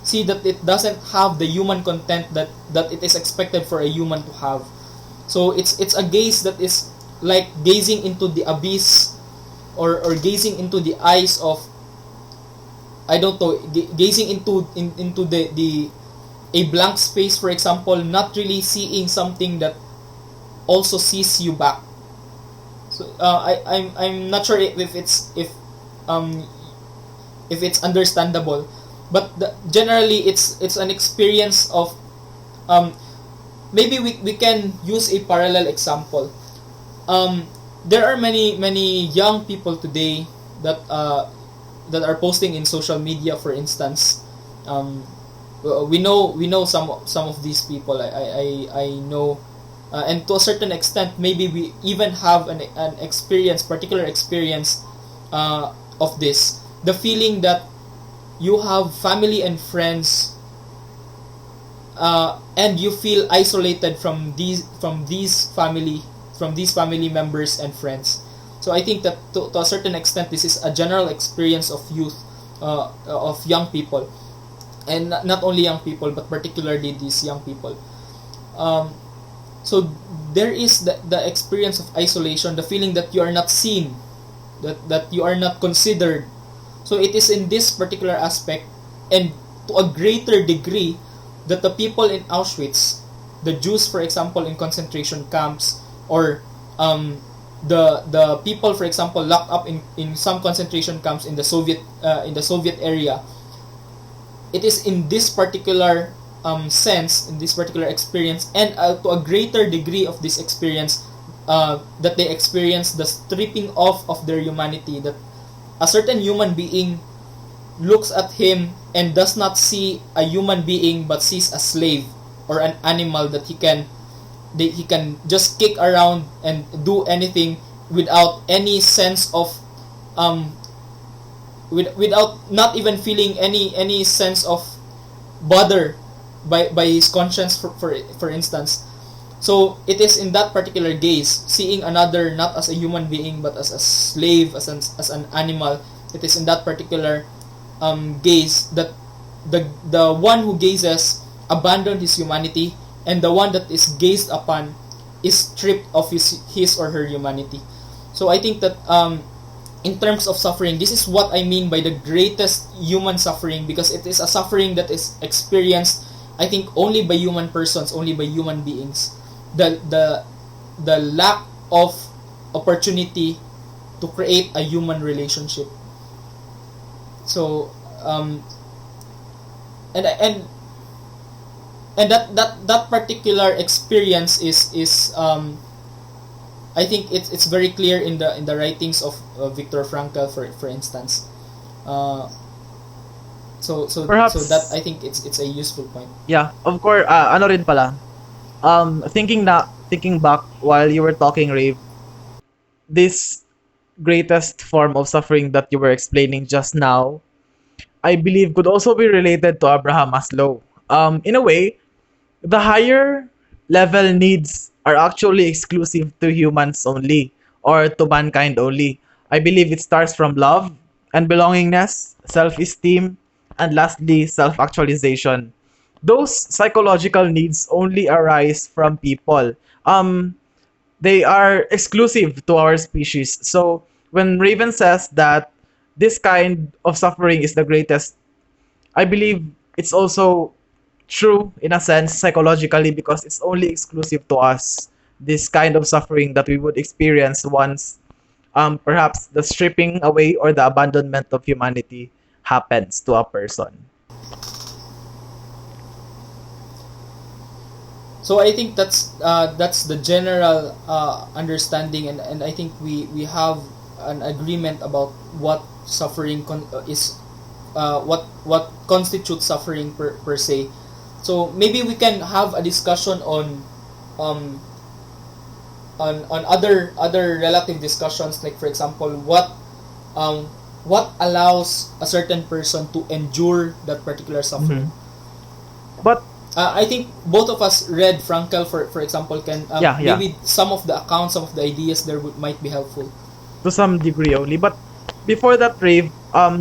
see that it doesn't have the human content that it is expected for a human to have. So it's a gaze that is like gazing into the abyss, or gazing into the eyes of, I don't know, gazing into the a blank space, for example, not really seeing something that also sees you back. So I'm not sure if it's understandable, but generally it's an experience of maybe we can use a parallel example. There are many young people today that are posting in social media, for instance. We know some of these people. I know, and to a certain extent, maybe we even have an particular experience of this. The feeling that you have family and friends, and you feel isolated from these family members and friends. So I think that to a certain extent, this is a general experience of youth of young people, and not only young people but particularly these young people. Um, so there is the experience of isolation, the feeling that you are not seen, that you are not considered. So it is in this particular aspect, and to a greater degree, that the people in Auschwitz, the Jews, for example, in concentration camps, or the people, for example, locked up in some concentration camps in the Soviet area. It is in this particular sense, in this particular experience, and to a greater degree of this experience, that they experience the stripping off of their humanity. That a certain human being looks at him and does not see a human being but sees a slave or an animal that he can just kick around and do anything without any sense of without not even feeling any sense of bother by his conscience, for instance. So it is in that particular gaze, seeing another not as a human being but as a slave, as an animal. It is in that particular gaze that the one who gazes abandoned his humanity, and the one that is gazed upon is stripped of his or her humanity. So I think that in terms of suffering, this is what I mean by the greatest human suffering, because it is a suffering that is experienced, I think, only by human persons, only by human beings. The lack of opportunity to create a human relationship. So and that particular experience is I think it's very clear in the writings of Viktor Frankl, for instance. So Perhaps, that, I think, it's a useful point. yeah, of course, ano rin pala, thinking back while you were talking, Rave, this greatest form of suffering that you were explaining just now, I believe could also be related to Abraham Maslow. In a way, the higher level needs are actually exclusive to humans only, or to mankind only. I believe it starts from love and belongingness, self-esteem, and lastly, self-actualization. Those psychological needs only arise from people. They are exclusive to our species. So when Raven says that this kind of suffering is the greatest, I believe it's also true in a sense psychologically, because it's only exclusive to us. This kind of suffering that we would experience once perhaps the stripping away or the abandonment of humanity happens to a person. So I think that's the general understanding, and I think we have an agreement about what suffering is, what constitutes suffering per se. So maybe we can have a discussion on other relative discussions, like, for example, what allows a certain person to endure that particular suffering. But I think both of us read Frankl, for example. Can Yeah. maybe some of the accounts, some of the ideas there might be helpful. to some degree only. But before that, Rave,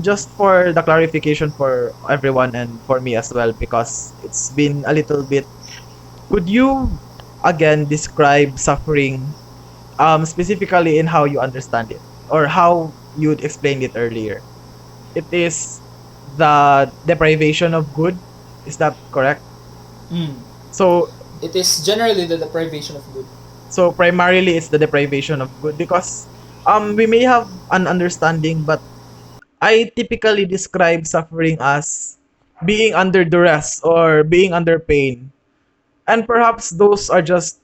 just for the clarification for everyone and for me as well, because it's been a little bit, could you again describe suffering specifically in how you understand it, or how you'd explained it earlier? It is the deprivation of good. Is that correct? Mm. So It is generally the deprivation of good. So primarily it's the deprivation of good, because we may have an understanding, but I typically describe suffering as being under duress or being under pain. And perhaps those are just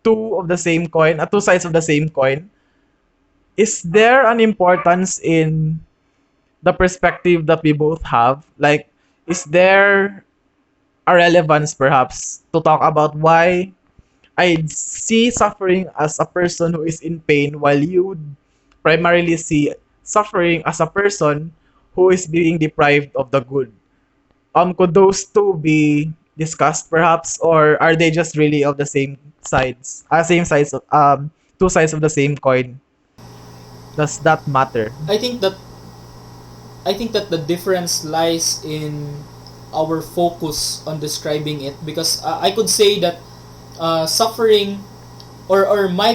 two sides of the same coin. Is there an importance in the perspective that we both have? Like, is there a relevance perhaps to talk about why I see suffering as a person who is in pain, while you primarily see suffering as a person who is being deprived of the good? Could those two be discussed perhaps, or are they just really of the same sides? Same sides of two sides of the same coin. Does that matter? I think that I think that the difference lies in our focus on describing it, because I could say that suffering, or my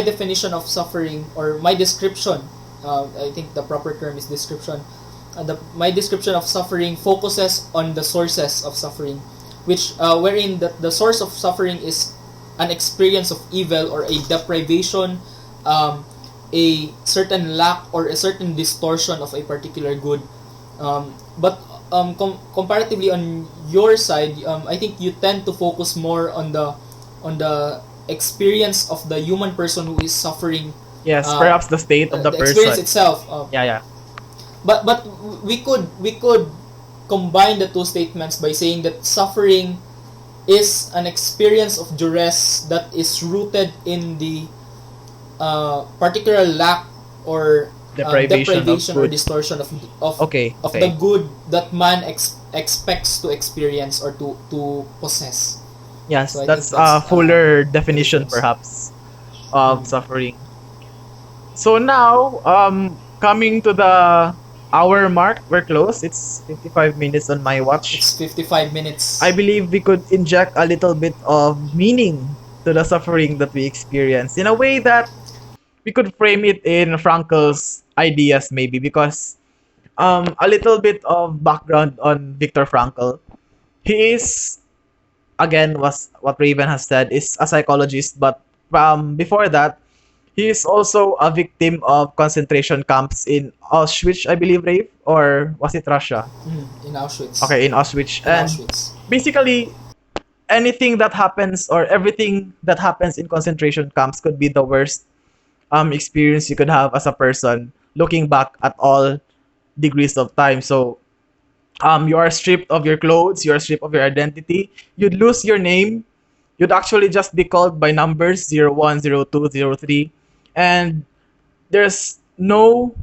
definition of suffering, or my description, I think the proper term is description. My description of suffering focuses on the sources of suffering, which wherein the source of suffering is an experience of evil, or a deprivation, a certain lack or a certain distortion of a particular good. But comparatively on your side, I think you tend to focus more on the experience of the human person who is suffering. Yes, perhaps the state of the experience person. itself. Yeah. But we could combine the two statements by saying that suffering is an experience of duress that is rooted in the particular lack or Deprivation of or good. distortion of Okay. the good that man expects to experience or to possess. Yes, So I that's think that's a fuller the definition difference. perhaps of suffering. So now, coming to the hour mark, we're close. It's 55 minutes on my watch. It's 55 minutes. I believe we could inject a little bit of meaning to the suffering that we experience in a way that we could frame it in Frankl's ideas, maybe, because a little bit of background on Viktor Frankl. He is, again, was what Raven has said, is a psychologist, but before that, he is also a victim of concentration camps in Auschwitz, I believe, Rave, or was it Russia? In Auschwitz. Okay, in Auschwitz. In And Auschwitz. basically, anything that happens or everything that happens in concentration camps could be the worst experience you could have as a person looking back at all degrees of time. So you are stripped of your clothes, you are stripped of your identity, you'd lose your name, you'd actually just be called by numbers 01, 02, 03, and there's no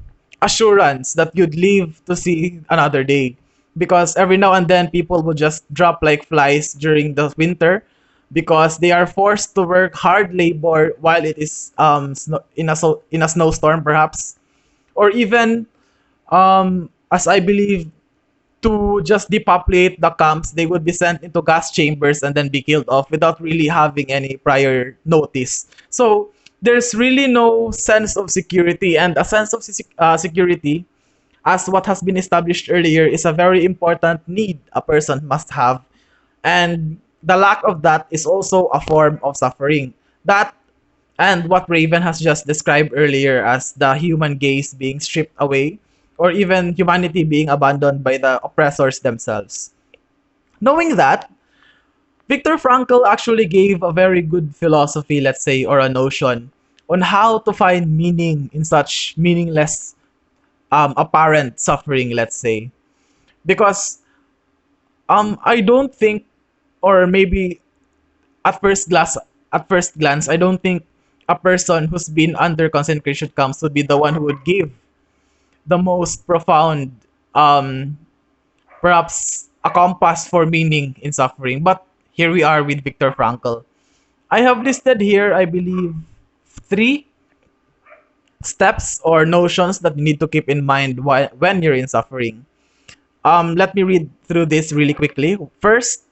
assurance that you'd live to see another day, because every now and then people would just drop like flies during the winter because they are forced to work hard labor while it is in a snowstorm, perhaps, or even as I believe, to just depopulate the camps, they would be sent into gas chambers and then be killed off without really having any prior notice. So there's really no sense of security, and a sense of security, as what has been established earlier, is a very important need a person must have. And the lack of that is also a form of suffering. That, and what Raven has just described earlier as the human gaze being stripped away, or even humanity being abandoned by the oppressors themselves. Knowing that, Viktor Frankl actually gave a very good philosophy, let's say, or a notion on how to find meaning in such meaningless, apparent suffering, let's say. Because I don't think, or maybe at first glance, I don't think a person who's been under concentration camps would be the one who would give the most profound, perhaps a compass for meaning in suffering. But here we are with Viktor Frankl. I have listed here, I believe, 3 steps or notions that you need to keep in mind when you're in suffering. Let me read through this really quickly. First,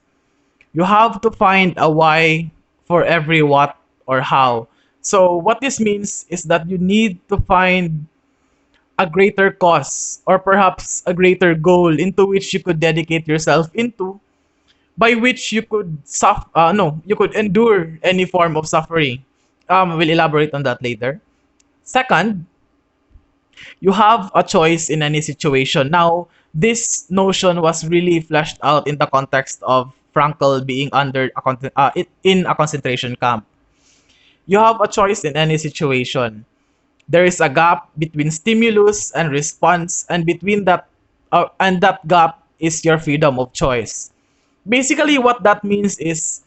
you have to find a why for every what or how. So what this means is that you need to find a greater cause, or perhaps a greater goal into which you could dedicate yourself into, by which you could you could endure any form of suffering. We'll elaborate on that later. Second, you have a choice in any situation. Now, this notion was really fleshed out in the context of Frankl being in a concentration camp. You have a choice in any situation. There is a gap between stimulus and response, and between that gap is your freedom of choice. Basically, what that means is,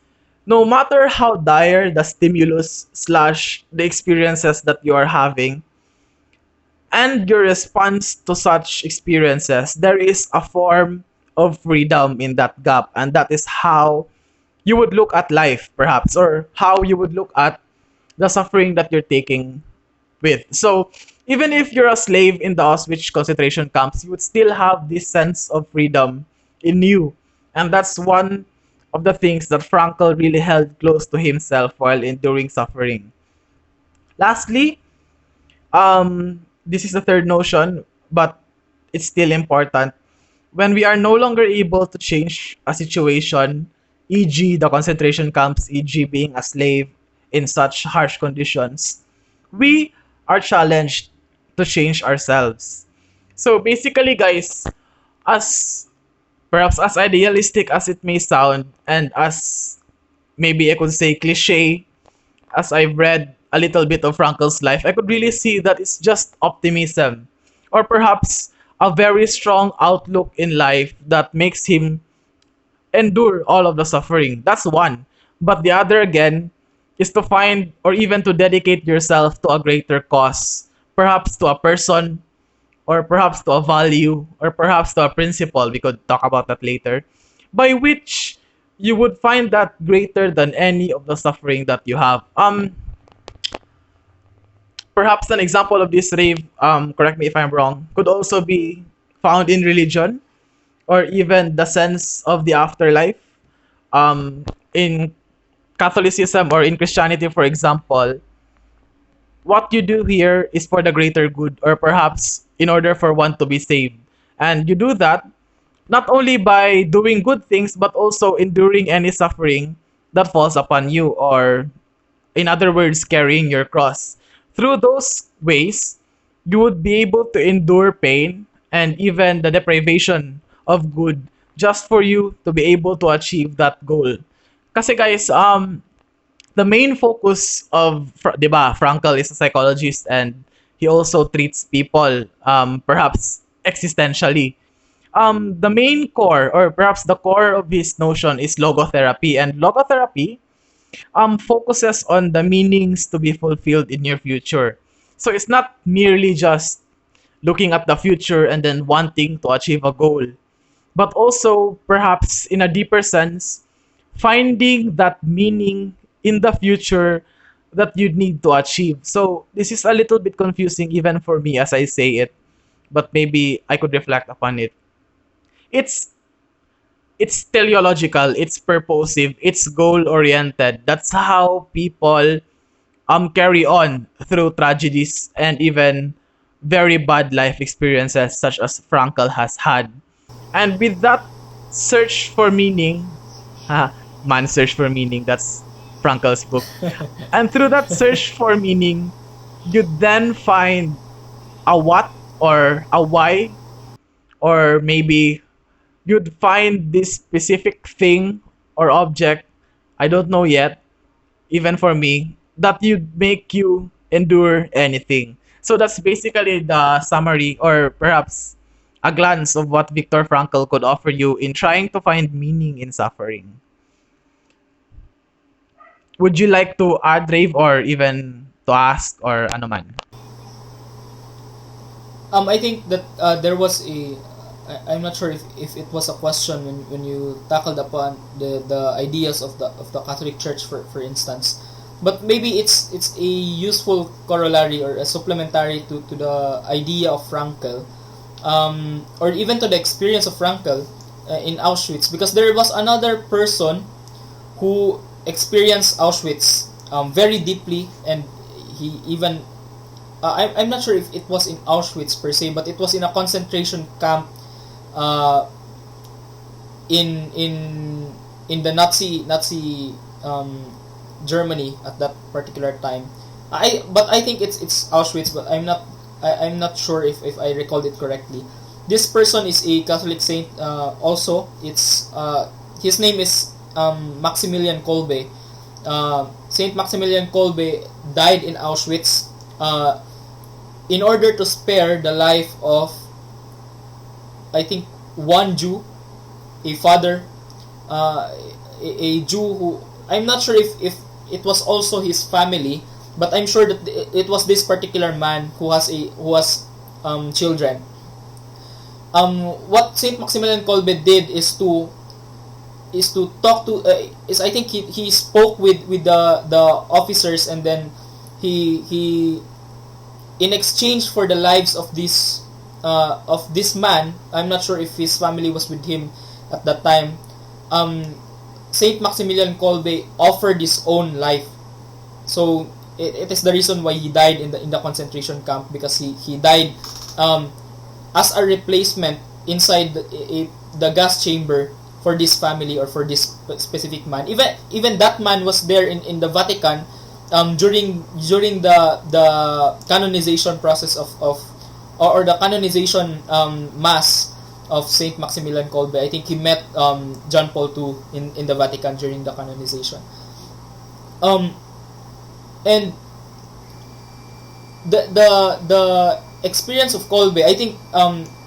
no matter how dire the stimulus slash the experiences that you are having, and your response to such experiences, there is a form of freedom in that gap, and that is how you would look at life, perhaps, or how you would look at the suffering that you're taking with. So even if you're a slave in the Auschwitz concentration camps, you would still have this sense of freedom in you. And that's one of the things that Frankl really held close to himself while enduring suffering. Lastly, this is the third notion, but it's still important. When we are no longer able to change a situation, e.g., the concentration camps, e.g., being a slave in such harsh conditions, we are challenged to change ourselves. So basically, guys, as perhaps as idealistic as it may sound, and as maybe I could say cliche, as I've read a little bit of Frankl's life, I could really see that it's just optimism, or perhaps a very strong outlook in life that makes him endure all of the suffering. That's one. But the other again is to find or even to dedicate yourself to a greater cause, perhaps to a person, or perhaps to a value, or perhaps to a principle. We could talk about that later, by which you would find that greater than any of the suffering that you have. Perhaps an example of this, Rave, correct me if I'm wrong, could also be found in religion, or even the sense of the afterlife. In Catholicism or in Christianity, for example, what you do here is for the greater good, or perhaps in order for one to be saved. And you do that not only by doing good things, but also enduring any suffering that falls upon you, or in other words, carrying your cross. Through those ways, you would be able to endure pain and even the deprivation of good just for you to be able to achieve that goal. Kasi guys, the main focus of, di ba, Frankl is a psychologist and he also treats people, perhaps existentially. The main core, or perhaps the core of his notion, is logotherapy. And logotherapy focuses on the meanings to be fulfilled in your future. So it's not merely just looking at the future and then wanting to achieve a goal, but also perhaps in a deeper sense, finding that meaning in the future that you need to achieve. So this is a little bit confusing even for me as I say it, but maybe I could reflect upon it. It's teleological, it's purposive, it's goal oriented. That's how people carry on through tragedies and even very bad life experiences such as Frankl has had. And with that search for meaning, man search for meaning, that's Frankl's book. And through that search for meaning, you then find a what or a why, or maybe you'd find this specific thing or object, I don't know yet, even for me, that would make you endure anything. So that's basically the summary, or perhaps a glance of what Viktor Frankl could offer you in trying to find meaning in suffering. Would you like to add, Rave, or even to ask, or ano man? I think that there was a. I'm not sure if it was a question when you tackled upon the ideas of the Catholic Church, for instance, but maybe it's a useful corollary or a supplementary to the idea of Frankl, or even to the experience of Frankl in Auschwitz, because there was another person who experienced Auschwitz very deeply, and he even I'm not sure if it was in Auschwitz per se, but it was in a concentration camp in the Nazi Germany at that particular time. But I think it's Auschwitz, but I'm not sure if I recalled it correctly. This person is a Catholic saint also. It's his name is Maximilian Kolbe. Saint Maximilian Kolbe died in Auschwitz in order to spare the life of, I think, one Jew, a father, a Jew who, I'm not sure if it was also his family, but I'm sure that it was this particular man who has children. What Saint Maximilian Kolbe did is to talk to I think he spoke with the officers, and then he in exchange for the lives of this man, I'm not sure if his family was with him at that time. Saint Maximilian Kolbe offered his own life. So it is the reason why he died in the concentration camp, because he died as a replacement inside the gas chamber for this family or for this specific man. Even that man was there in the Vatican during the canonization process or the canonization mass of Saint Maximilian Kolbe. I think he met John Paul II in the Vatican during the canonization. And the experience of Kolbe, I think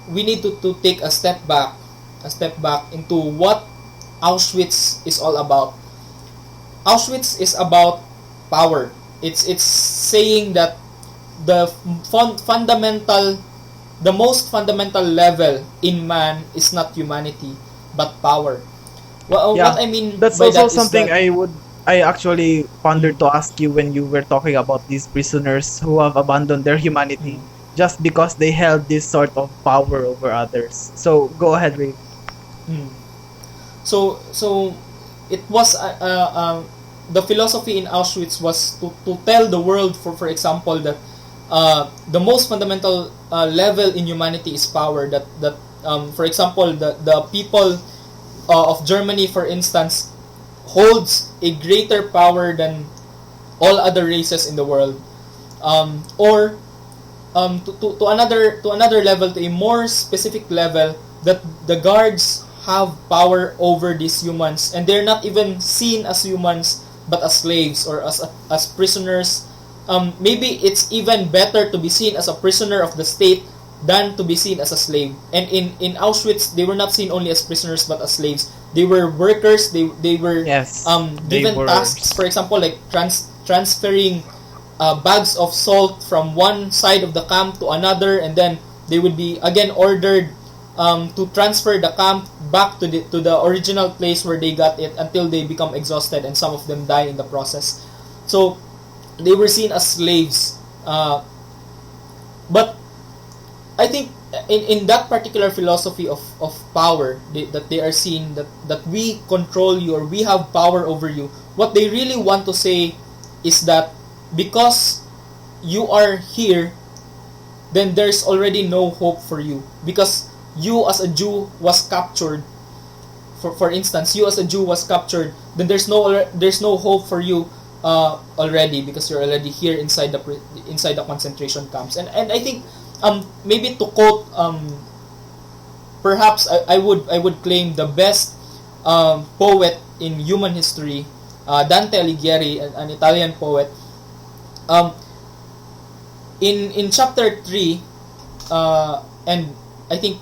we need to take a step back into what Auschwitz is all about. Auschwitz is about power. It's saying that the most fundamental level in man is not humanity but power. What I mean that's by also that is something that, I actually pondered to ask you when you were talking about these prisoners who have abandoned their humanity just because they held this sort of power over others. So go ahead, Ray. So it was the philosophy in Auschwitz was to tell the world, for example, that the most fundamental level in humanity is power. That for example, the people of Germany, for instance, holds a greater power than all other races in the world, or to another level, to a more specific level, that the guards have power over these humans, and they're not even seen as humans but as slaves or as prisoners. Maybe it's even better to be seen as a prisoner of the state than to be seen as a slave. And in Auschwitz, they were not seen only as prisoners but as slaves. They were workers. They were given tasks. For example, like transferring bags of salt from one side of the camp to another, and then they would be again ordered to transfer the camp back to the original place where they got it until they become exhausted, and some of them die in the process. So they were seen as slaves. But I think in that particular philosophy of power, that they are seen that we control you or we have power over you, what they really want to say is that because you are here, then there's already no hope for you, because you as a Jew was captured. For instance, you as a Jew was captured, then there's no hope for you already, because you're already here inside the concentration camps. And I think maybe to quote, perhaps I would claim the best poet in human history, Dante Alighieri, an Italian poet. In chapter 3, and I think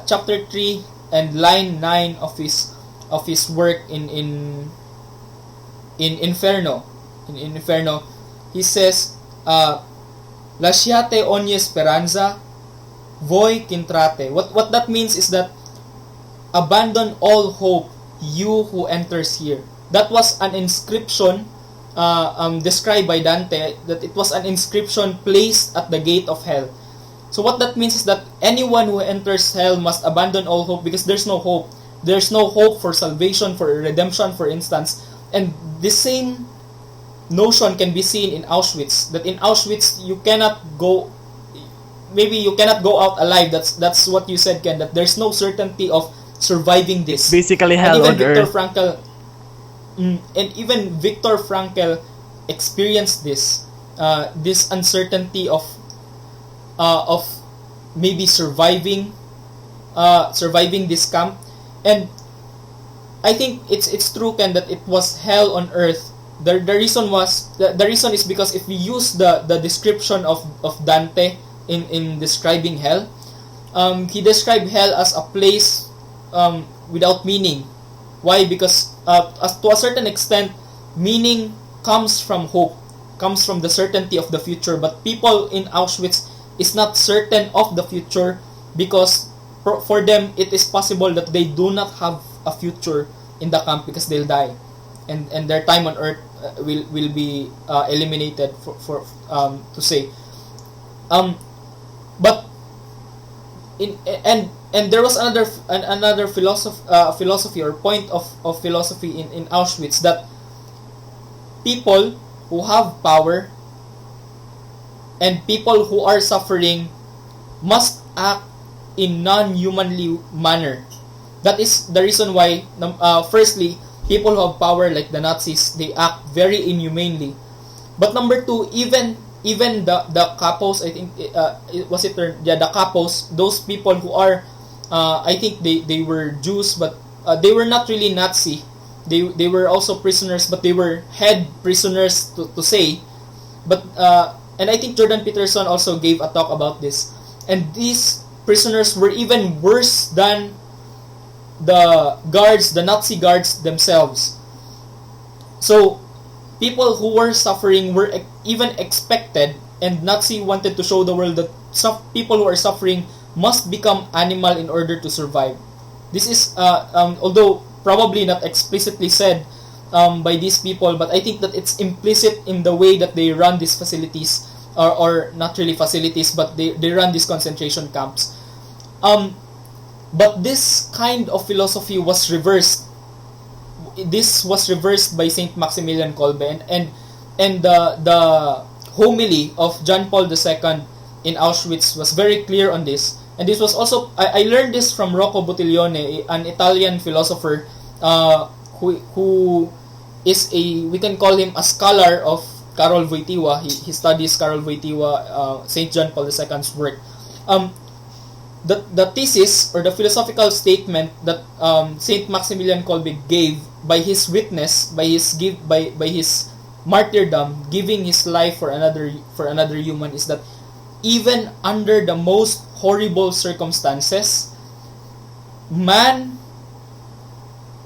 chapter 3 and line 9 of his work in Inferno, he says, lasciate ogni speranza, voi qu'entrate. What that means is that abandon all hope, you who enters here. That was an inscription described by Dante, that it was an inscription placed at the gate of hell. So what that means is that anyone who enters hell must abandon all hope, because there's no hope. There's no hope for salvation, for redemption, for instance. And the same notion can be seen in Auschwitz, that in Auschwitz you cannot go out alive. That's what you said, Ken, that there's no certainty of surviving this. Basically hell on earth. And even Viktor Frankl experienced this uncertainty of maybe surviving this camp. And I think it's true, Ken, that it was hell on earth. The reason is because if we use the description of Dante in describing hell, he described hell as a place without meaning. Why? Because to a certain extent, meaning comes from hope, comes from the certainty of the future. But people in Auschwitz is not certain of the future, because for them it is possible that they do not have a future in the camp, because they'll die, and their time on earth will be eliminated, for to say. Um, but and there was another philosophy or point of philosophy in Auschwitz, that people who have power and people who are suffering must act in non-humanly manner. That is the reason why, firstly, people who have power like the Nazis, they act very inhumanely. But number two, even the capos, I think the capos, those people who are, I think they were Jews, but they were not really Nazi. They were also prisoners, but they were head prisoners to say. But and I think Jordan Peterson also gave a talk about this. And these prisoners were even worse than the Nazi guards themselves. So people who were suffering were even expected, and Nazi wanted to show the world that some people who are suffering must become animal in order to survive. This is although probably not explicitly said by these people, but I think that it's implicit in the way that they run these facilities, or not really facilities, but they run these concentration camps. But this kind of philosophy was reversed. This was reversed by Saint Maximilian Kolbe, and the homily of John Paul II in Auschwitz was very clear on this. And this was also, I learned this from Rocco Buttiglione, an Italian philosopher who is we can call him a scholar of Karol Wojtyła. He studies Karol Wojtyła, Saint John Paul II's work. The thesis or the philosophical statement that Saint Maximilian Kolbe gave by his witness, by his martyrdom, giving his life for another human, is that even under the most horrible circumstances, man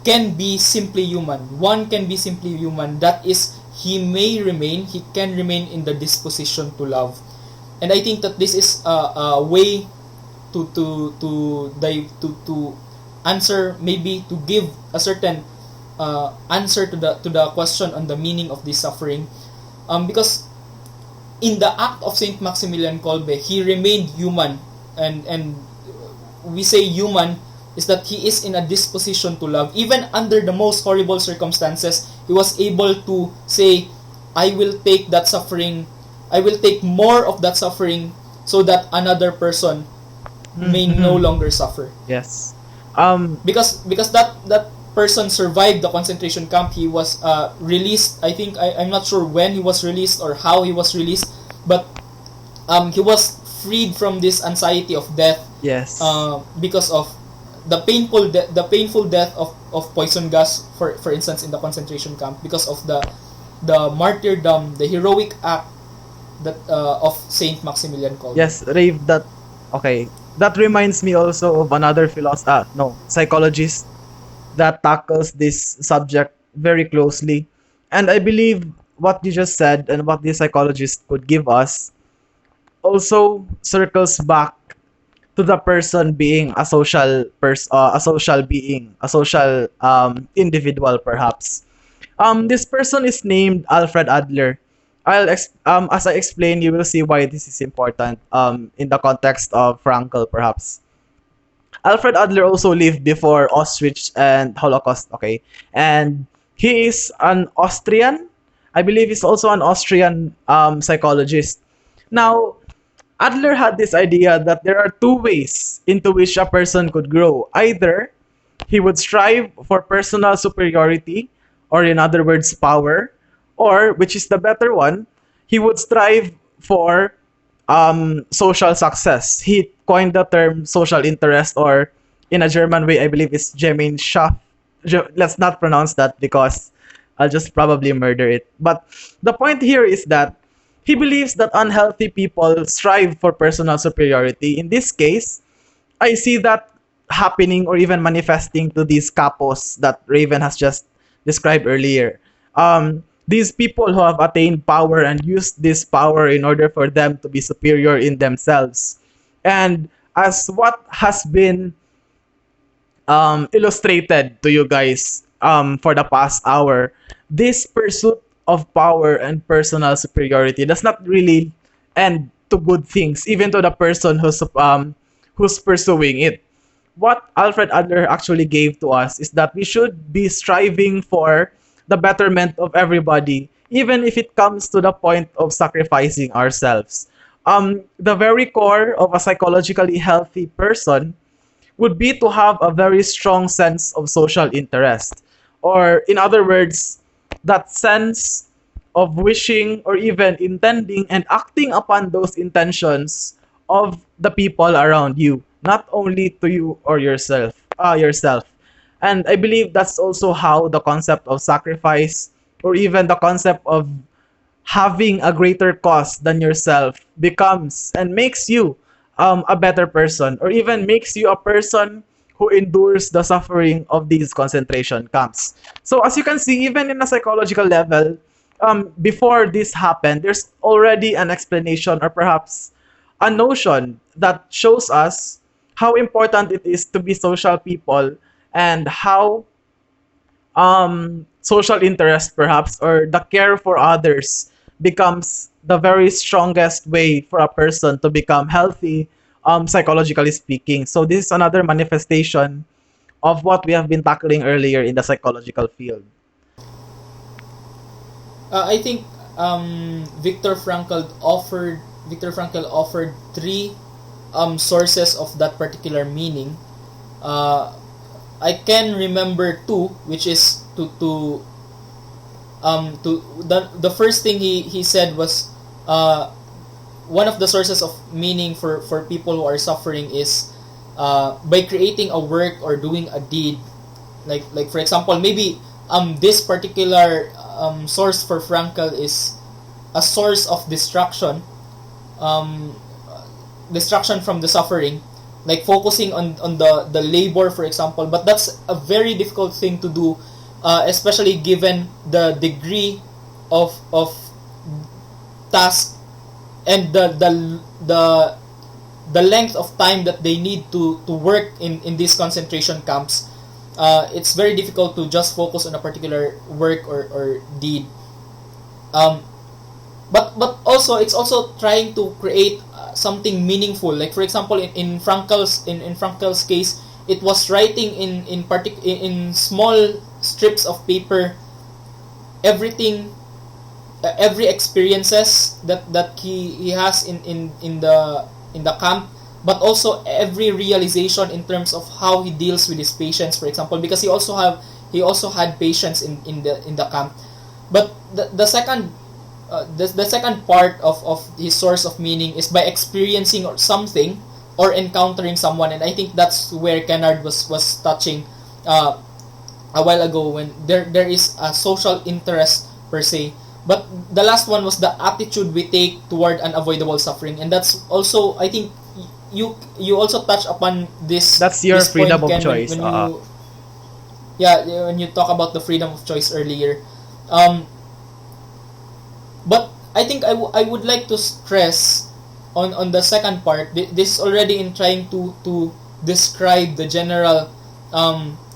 can be simply human. One can be simply human. That is, he can remain in the disposition to love. And I think that this is a way to answer, maybe to give a certain answer to the question on the meaning of this suffering, because in the act of Saint Maximilian Kolbe, he remained human, and we say human is that he is in a disposition to love. Even under the most horrible circumstances, he was able to say, I will take that suffering, I will take more of that suffering so that another person may no longer suffer. Yes. Because that person survived the concentration camp. He was released. I think I'm not sure when he was released or how he was released, but he was freed from this anxiety of death. Yes. Because of the painful death of poison gas, for instance, in the concentration camp, because of the martyrdom, the heroic act that of Saint Maximilian Kolbe. Yes, Rave, that reminds me also of another psychologist that tackles this subject very closely. And I believe what you just said and what this psychologist could give us also circles back to the person being a social individual, perhaps. This person is named Alfred Adler. As I explain, you will see why this is important in the context of Frankl, perhaps. Alfred Adler also lived before Auschwitz and Holocaust, okay? And he is an Austrian. I believe he's also an Austrian psychologist. Now, Adler had this idea that there are two ways into which a person could grow. Either he would strive for personal superiority, or in other words, power, or, which is the better one, he would strive for social success. He coined the term social interest, or in a German way, I believe it's Gemeinschaft. Let's not pronounce that because I'll just probably murder it. But the point here is that he believes that unhealthy people strive for personal superiority. In this case, I see that happening or even manifesting to these capos that Raven has just described earlier. These people who have attained power and used this power in order for them to be superior in themselves. And as what has been illustrated to you guys for the past hour, this pursuit of power and personal superiority does not really end to good things, even to the person who's pursuing it. What Alfred Adler actually gave to us is that we should be striving for the betterment of everybody, even if it comes to the point of sacrificing ourselves. The very core of a psychologically healthy person would be to have a very strong sense of social interest. Or, in other words, that sense of wishing or even intending and acting upon those intentions of the people around you, not only to you or yourself. And I believe that's also how the concept of sacrifice or even the concept of having a greater cause than yourself becomes and makes you a better person, or even makes you a person who endures the suffering of these concentration camps. So as you can see, even in a psychological level, before this happened, there's already an explanation or perhaps a notion that shows us how important it is to be social people, and how social interest perhaps, or the care for others, becomes the very strongest way for a person to become healthy, psychologically speaking. So this is another manifestation of what we have been tackling earlier in the psychological field. I think Viktor Frankl offered three sources of that particular meaning. I can remember two, which is to the first thing he said was, one of the sources of meaning for people who are suffering is by creating a work or doing a deed, like for example, maybe this particular source for Frankl is a source of distraction, distraction from the suffering, like focusing on the labor, for example. But that's a very difficult thing to do, especially given the degree of task and the length of time that they need to work in these concentration camps. It's very difficult to just focus on a particular work or deed. But also, it's also trying to create something meaningful. Like for example, in Frankl's case, it was writing in small strips of paper everything, every experiences that he has in the camp, but also every realization in terms of how he deals with his patients, for example, because he also had patients in the camp. But the second part of his source of meaning is by experiencing or something or encountering someone, and I think that's where Kennard was touching a while ago, when there is a social interest per se. But the last one was the attitude we take toward unavoidable suffering, and that's also, I think, you also touch upon this. That's your this freedom point, of Ken, choice. when you talk about the freedom of choice earlier. But I think I would like to stress on the second part. This is already in trying to describe the general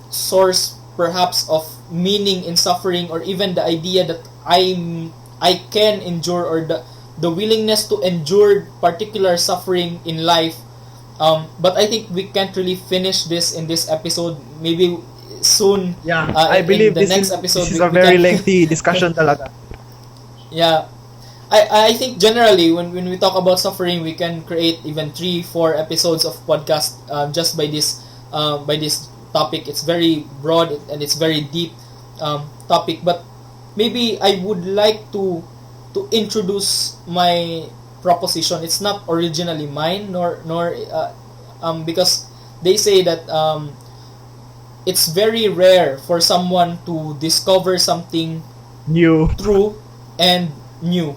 source perhaps of meaning in suffering, or even the idea that I can endure, or the willingness to endure particular suffering in life. But I think we can't really finish this in this episode. Maybe soon. Yeah, I believe the this next is episode this is a very lengthy discussion talaga. Yeah. I think generally when we talk about suffering, we can create even 3-4 episodes of podcast just by this topic. It's very broad and it's very deep topic. But maybe I would like to introduce my proposition. It's not originally mine, nor because they say that it's very rare for someone to discover something New. true and new.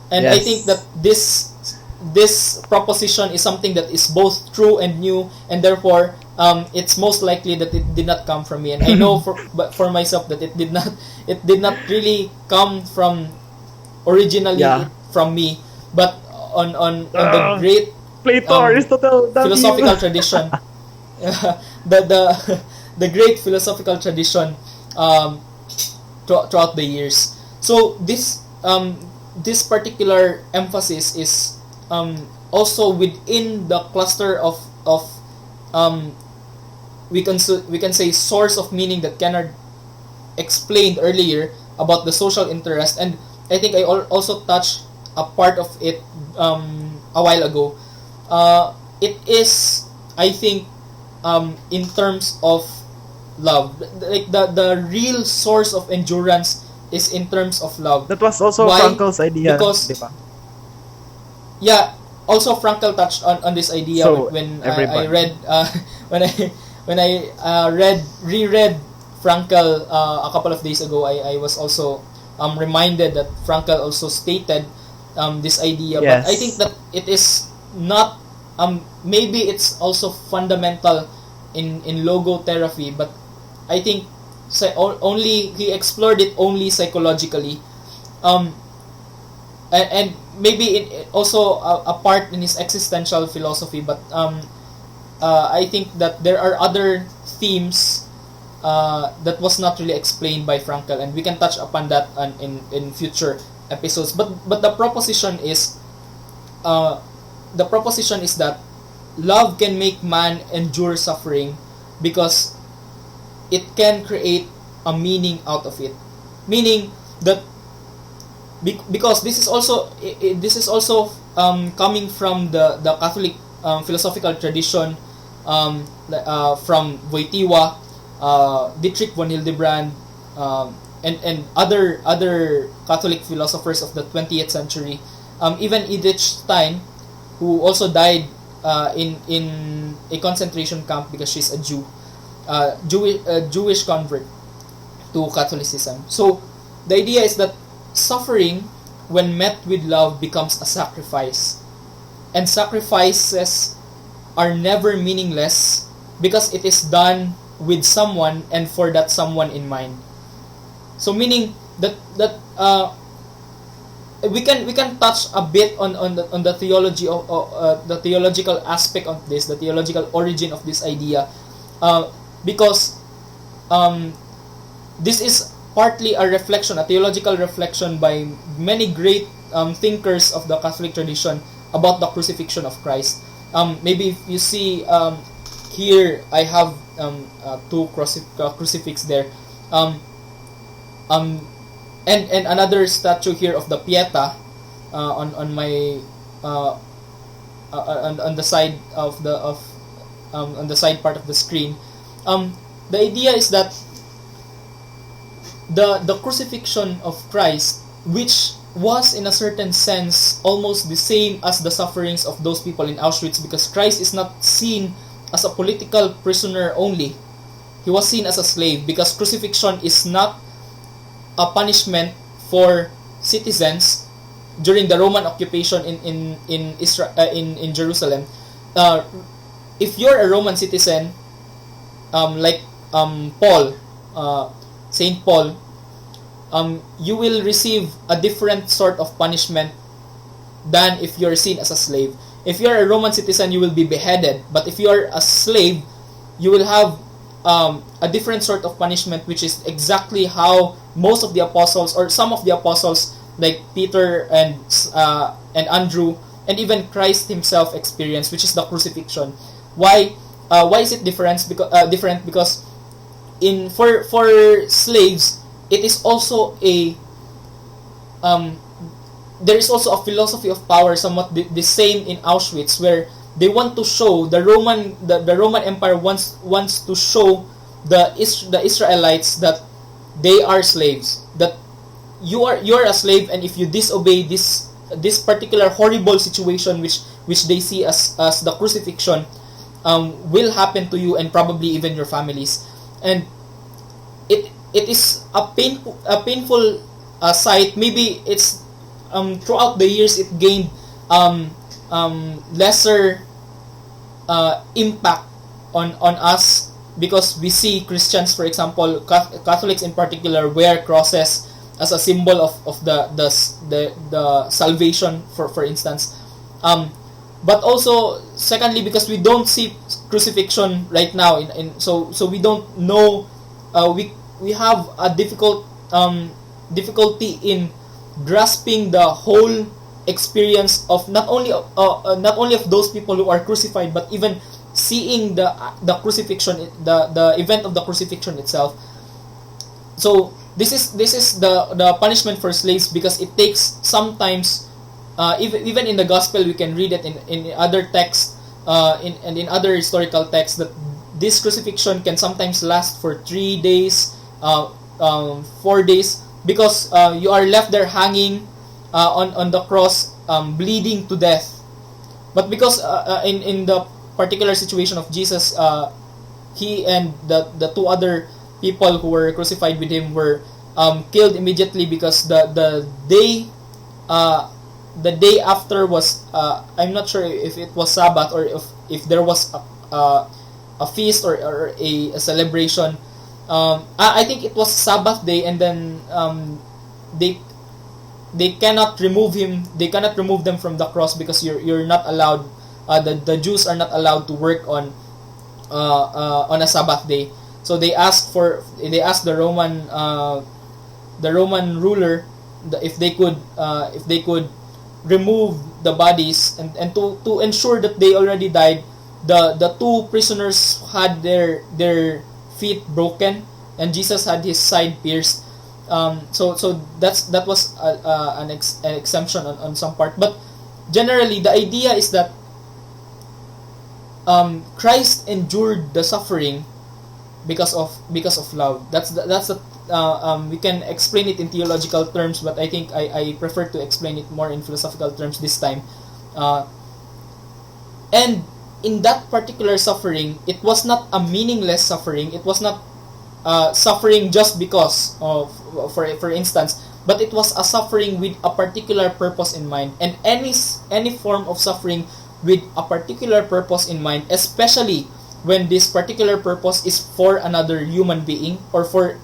And Yes. I think that this proposition is something that is both true and new, and therefore it's most likely that it did not come from me. And I know for myself that it did not really come from originally from me, but on the great Plato, Aristotle, philosophical tradition, the great philosophical tradition throughout the years. So this particular emphasis is also within the cluster of um, we can say source of meaning that Kennard explained earlier about the social interest, and I think I also touched a part of it a while ago. It is, I think, in terms of love, like the real source of endurance is in terms of love. That was also Why? Frankl's idea, Because di ba? yeah, also Frankl touched on this idea So, when I everybody. read when I reread Frankl a couple of days ago. I was also reminded that Frankl also stated this idea, Yes. but I think that it is not maybe it's also fundamental in logotherapy, but I think only he explored it only psychologically, and maybe it also a part in his existential philosophy, but I think that there are other themes that was not really explained by Frankl, and we can touch upon that in future episodes. But the proposition is that love can make man endure suffering because it can create a meaning out of it. Meaning that because this is also coming from the Catholic philosophical tradition, from Wojtyła, Dietrich von Hildebrand, and other Catholic philosophers of the 20th century, even Edith Stein, who also died in a concentration camp because she's a Jew, Jewish convert to Catholicism. So the idea is that suffering, when met with love, becomes a sacrifice, and sacrifices are never meaningless because it is done with someone and for that someone in mind. So meaning that we can touch a bit on the theology of the theological aspect of this, the theological origin of this idea, because this is partly a reflection, a theological reflection by many great thinkers of the Catholic tradition about the crucifixion of Christ. Maybe if you see here, I have two crucifix there, and another statue here of the Pieta on my on the side of on the side part of the screen. The idea is that the crucifixion of Christ, which was in a certain sense almost the same as the sufferings of those people in Auschwitz, because Christ is not seen as a political prisoner only. He was seen as a slave, because crucifixion is not a punishment for citizens during the Roman occupation in Israel, in Jerusalem. If you're a Roman citizen, like Paul, Saint Paul, you will receive a different sort of punishment than if you're seen as a slave. If you're a Roman citizen, you will be beheaded, but if you're a slave, you will have a different sort of punishment, which is exactly how most of the apostles, or some of the apostles, like Peter and Andrew, and even Christ himself experienced, which is the crucifixion. Why is it different? Because for slaves, it is also there is also a philosophy of power, somewhat the same in Auschwitz, where they want to show the Roman Empire wants to show the Israelites that they are slaves, that you're a slave, and if you disobey this particular horrible situation, which they see as the crucifixion, will happen to you and probably even your families. And it is a painful sight. Maybe it's throughout the years it gained lesser impact on us, because we see Christians, for example, Catholics in particular, wear crosses as a symbol of the salvation, for instance. But also, secondly, because we don't see crucifixion right now, so we don't know. We have a difficulty in grasping the whole experience of not only of those people who are crucified, but even seeing the crucifixion, the event of the crucifixion itself. So this is the punishment for slaves, because it takes sometimes, even in the gospel we can read it in other texts, in other historical texts, that this crucifixion can sometimes last for 3 days, 4 days, because you are left there hanging on the cross, bleeding to death. But because in the particular situation of Jesus, he and the two other people who were crucified with him were killed immediately, because the day after was, I'm not sure if it was Sabbath, or if there was a feast or a celebration. I think it was Sabbath day, and then they cannot remove him. They cannot remove them from the cross, because you're not allowed. The Jews are not allowed to work on a Sabbath day. So they asked the Roman ruler if they could remove the bodies, and to ensure that they already died. The two prisoners had their feet broken, and Jesus had his side pierced. So that was an exemption on some part, but generally the idea is that Christ endured the suffering because of love. That's we can explain it in theological terms, but I think I prefer to explain it more in philosophical terms this time. And in that particular suffering, it was not a meaningless suffering. It was not suffering just because of, for instance, but it was a suffering with a particular purpose in mind. And any form of suffering with a particular purpose in mind, especially when this particular purpose is for another human being, or for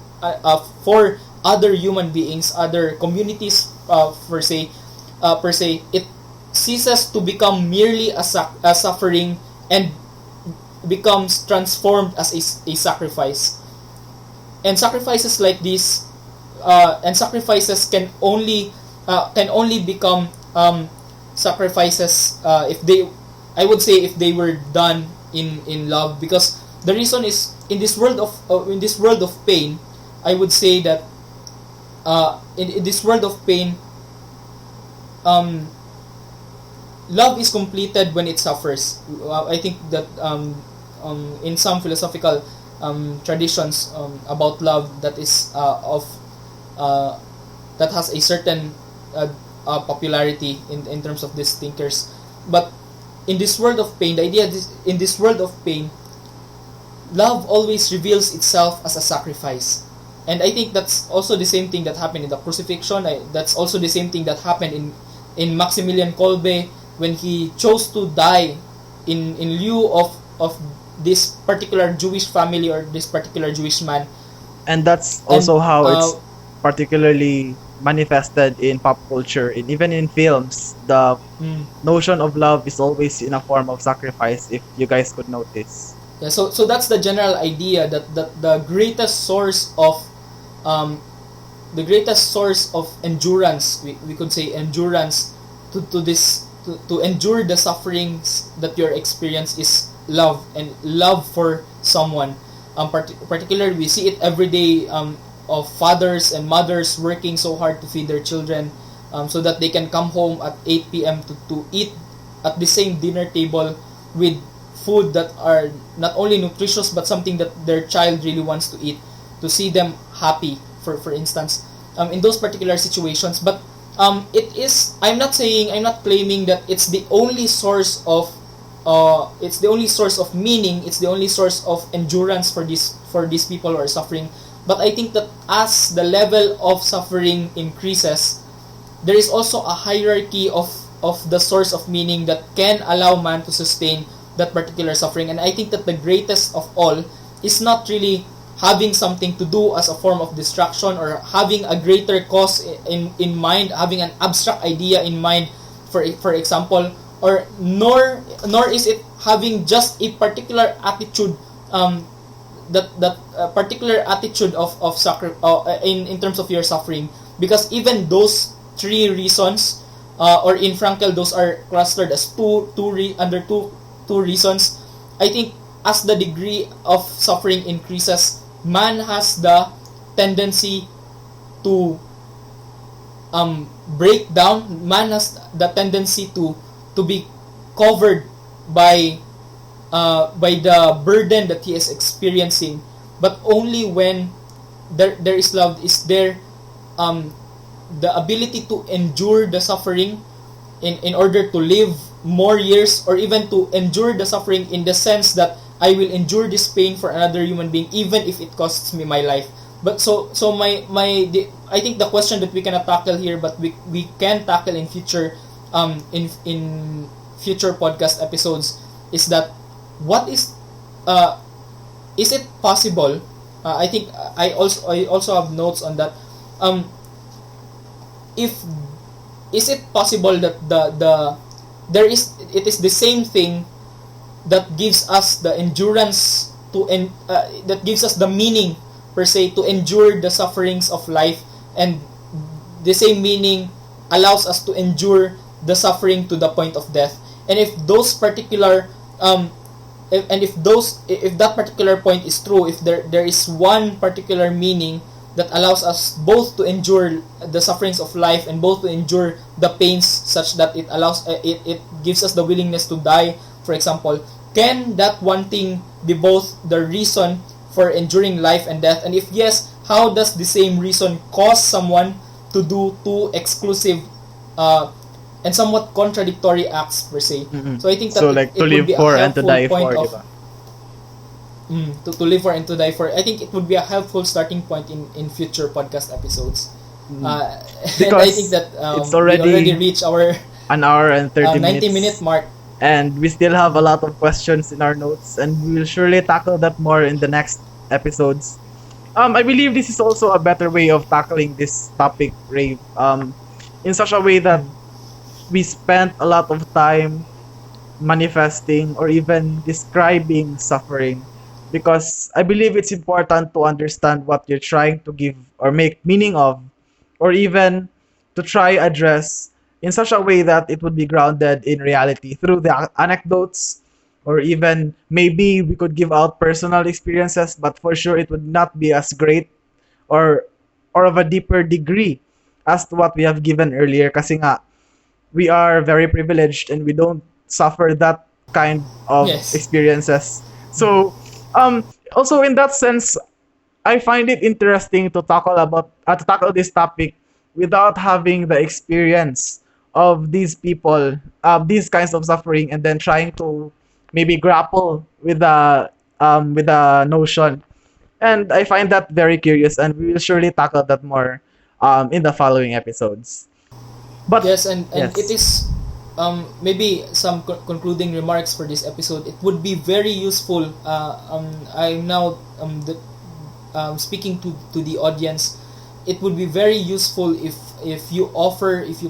other human beings, other communities, per se, it ceases to become merely a suffering and becomes transformed as a sacrifice. And sacrifices like this, and sacrifices can only become sacrifices if they were done in love. Because the reason is, in this world of pain, I would say that in this world of pain, love is completed when it suffers. I think that in some philosophical traditions about love, that is that has a certain popularity in terms of these thinkers. But in this world of pain, the idea is, in this world of pain, love always reveals itself as a sacrifice. And I think that's also the same thing that happened in the crucifixion. That's also the same thing that happened in Maximilian Kolbe, when he chose to die in lieu of this particular Jewish family, or this particular Jewish man. And that's also how it's particularly manifested in pop culture, and even in films. The notion of love is always in a form of sacrifice, if you guys could notice. Yeah, so that's the general idea, that the greatest source of endurance, we could say endurance to endure the sufferings that you experience, is love, and love for someone. Particularly, we see it every day, of fathers and mothers working so hard to feed their children, so that they can come home at 8 p.m. to eat at the same dinner table with food that are not only nutritious, but something that their child really wants to eat, to see them happy, for instance, in those particular situations. But it is, I'm not claiming that it's the only source of meaning, it's the only source of endurance for these people who are suffering. But I think that as the level of suffering increases, there is also a hierarchy of the source of meaning that can allow man to sustain that particular suffering. And I think that the greatest of all is not really having something to do as a form of distraction, or having a greater cause in mind, having an abstract idea in mind, for example, or nor is it having just a particular attitude, that particular attitude of in terms of your suffering. Because even those three reasons or in Frankl, those are clustered as under two reasons. I think as the degree of suffering increases, man has the tendency to break down. Man has the tendency to be covered by the burden that he is experiencing. But only when there is love is there the ability to endure the suffering in order to live more years, or even to endure the suffering in the sense that I will endure this pain for another human being even if it costs me my life. But I think the question that we cannot tackle here, but we can tackle in future in future podcast episodes, is that what is it possible? I think I also have notes on that. If is it possible that it is the same thing that gives us the endurance that gives us the meaning per se to endure the sufferings of life, and the same meaning allows us to endure the suffering to the point of death. And if those particular if that particular point is true, if there is one particular meaning that allows us both to endure the sufferings of life and both to endure the pains, such that it allows it gives us the willingness to die, for example, can that one thing be both the reason for enduring life and death? And if yes, how does the same reason cause someone to do two exclusive and somewhat contradictory acts per se? Mm-mm. So I think that So like it to would live be a for and to helpful die point for, of diba? to live for and to die for. I think it would be a helpful starting point in future podcast episodes. And I Because think that it's we already already reached our an hour and 30 90 minutes. minute mark. And we still have a lot of questions in our notes, and we will surely tackle that more in the next episodes. I believe this is also a better way of tackling this topic, Ray. In such a way that we spent a lot of time manifesting or even describing suffering, because I believe it's important to understand what you're trying to give or make meaning of, or even to try address in such a way that it would be grounded in reality through the anecdotes, or even maybe we could give out personal experiences, but for sure it would not be as great or of a deeper degree as to what we have given earlier, kasi nga we are very privileged and we don't suffer that kind of Yes. experiences. So also in that sense, I find it interesting to tackle this topic without having the experience of these people, these kinds of suffering, and then trying to maybe grapple with the notion. And I find that very curious, and we will surely tackle that more in the following episodes. But Yes, and it yes, is maybe some concluding remarks for this episode. It would be very useful. I'm now speaking to the audience. It would be very useful if you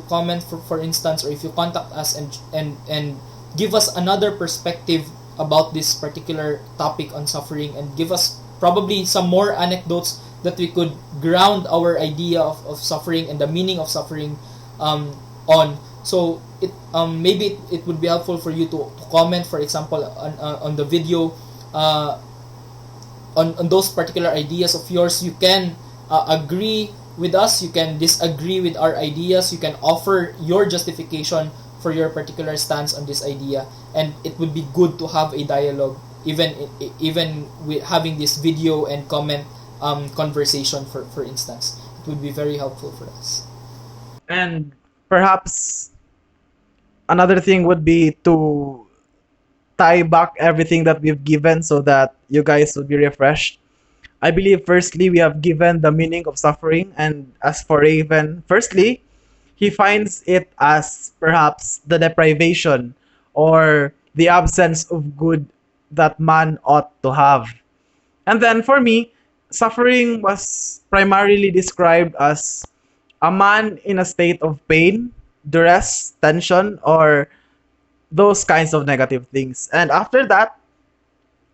comment for instance, or if you contact us and give us another perspective about this particular topic on suffering, and give us probably some more anecdotes that we could ground our idea of suffering and the meaning of suffering on. So maybe it would be helpful for you to comment, for example, on the video, on those particular ideas of yours. You can agree with us, you can disagree with our ideas, you can offer your justification for your particular stance on this idea, and it would be good to have a dialogue, even with having this video and comment conversation, for instance. It would be very helpful for us. and perhaps another thing would be to tie back everything that we've given so that you guys would be refreshed. I believe firstly we have given the meaning of suffering, and as for Raven, firstly, he finds it as perhaps the deprivation or the absence of good that man ought to have. And then for me, suffering was primarily described as a man in a state of pain, duress, tension, or those kinds of negative things. And after that,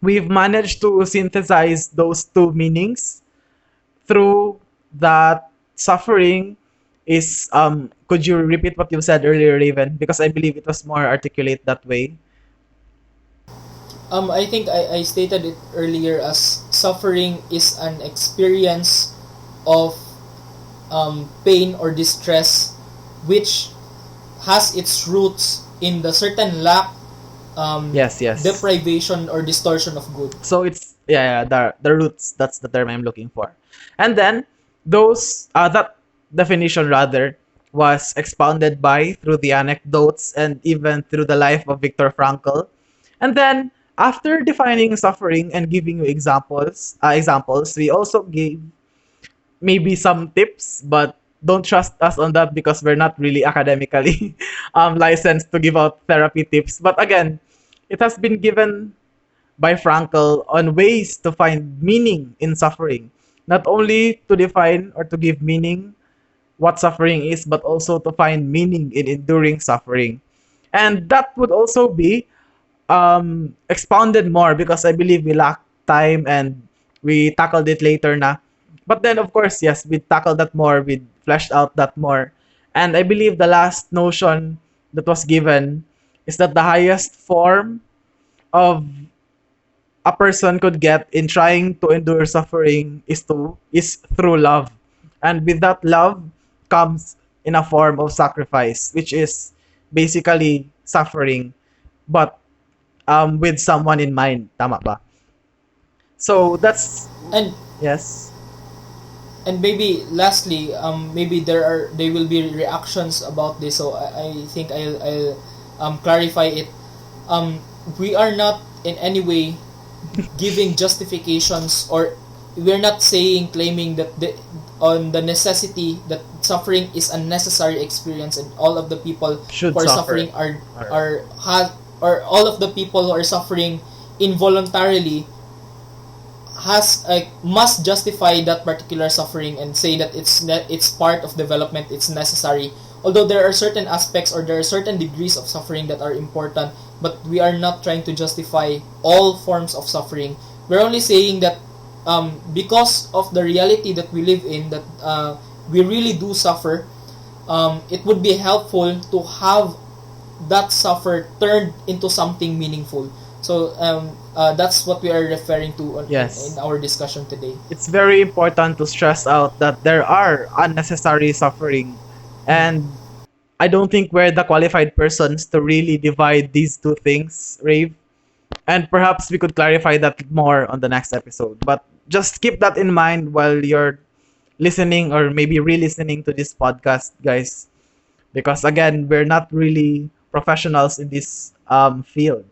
we've managed to synthesize those two meanings through that suffering is could you repeat what you said earlier, Raven? Because I believe it was more articulate that way. I think I stated it earlier as suffering is an experience of pain or distress which has its roots in the certain lack, Yes, yes. deprivation or distortion of good. So it's the roots. That's the term I'm looking for. And then those that definition rather was expounded by through the anecdotes and even through the life of Viktor Frankl. And then after defining suffering and giving you examples, we also gave maybe some tips, but don't trust us on that because we're not really academically licensed to give out therapy tips. But again, it has been given by Frankl on ways to find meaning in suffering. Not only to define or to give meaning what suffering is, but also to find meaning in enduring suffering. And that would also be expounded more because I believe we lack time and we tackled it later na. But then, of course, yes, we tackled that more, we fleshed out that more. And I believe the last notion that was given is that the highest form of a person could get in trying to endure suffering is through love. And with that love comes in a form of sacrifice, which is basically suffering, but with someone in mind. Tama ba? So that's And yes. and maybe lastly, maybe there will be reactions about this, so I think I'll clarify it. We are not in any way giving justifications, or we're not claiming that on the necessity that suffering is a necessary experience and all of the people Should who are suffer. suffering or all of the people who are suffering involuntarily must justify that particular suffering and say that it's part of development, it's necessary. Although there are certain aspects or there are certain degrees of suffering that are important, but we are not trying to justify all forms of suffering. We're only saying that because of the reality that we live in, that we really do suffer, it would be helpful to have that suffer turned into something meaningful. So that's what we are referring to Yes. in our discussion today. It's very important to stress out that there are unnecessary suffering, and I don't think we're the qualified persons to really divide these two things, Rave. And perhaps we could clarify that more on the next episode. But just keep that in mind while you're listening or maybe re-listening to this podcast, guys. Because again, we're not really professionals in this field.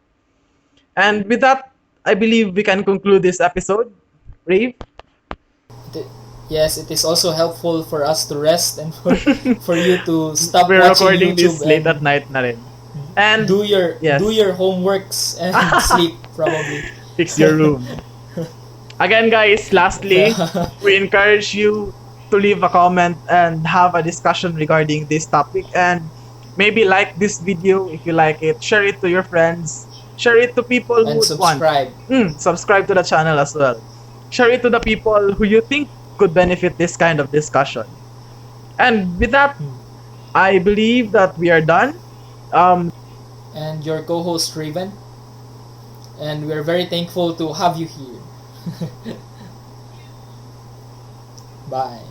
And with that, I believe we can conclude this episode. Rave? Yes, it is also helpful for us to rest and for you to stop We're watching recording YouTube this late and at night na rin. And do your yes. homeworks and sleep probably. Fix your room. Again, guys, lastly, we encourage you to leave a comment and have a discussion regarding this topic. And maybe like this video if you like it. Share it to your friends. Share it to people who And would want. subscribe. Subscribe to the channel as well. Share it to the people who you think could benefit this kind of discussion. And with that, I believe that we are done. And your co-host Raven. And we are very thankful to have you here. Bye.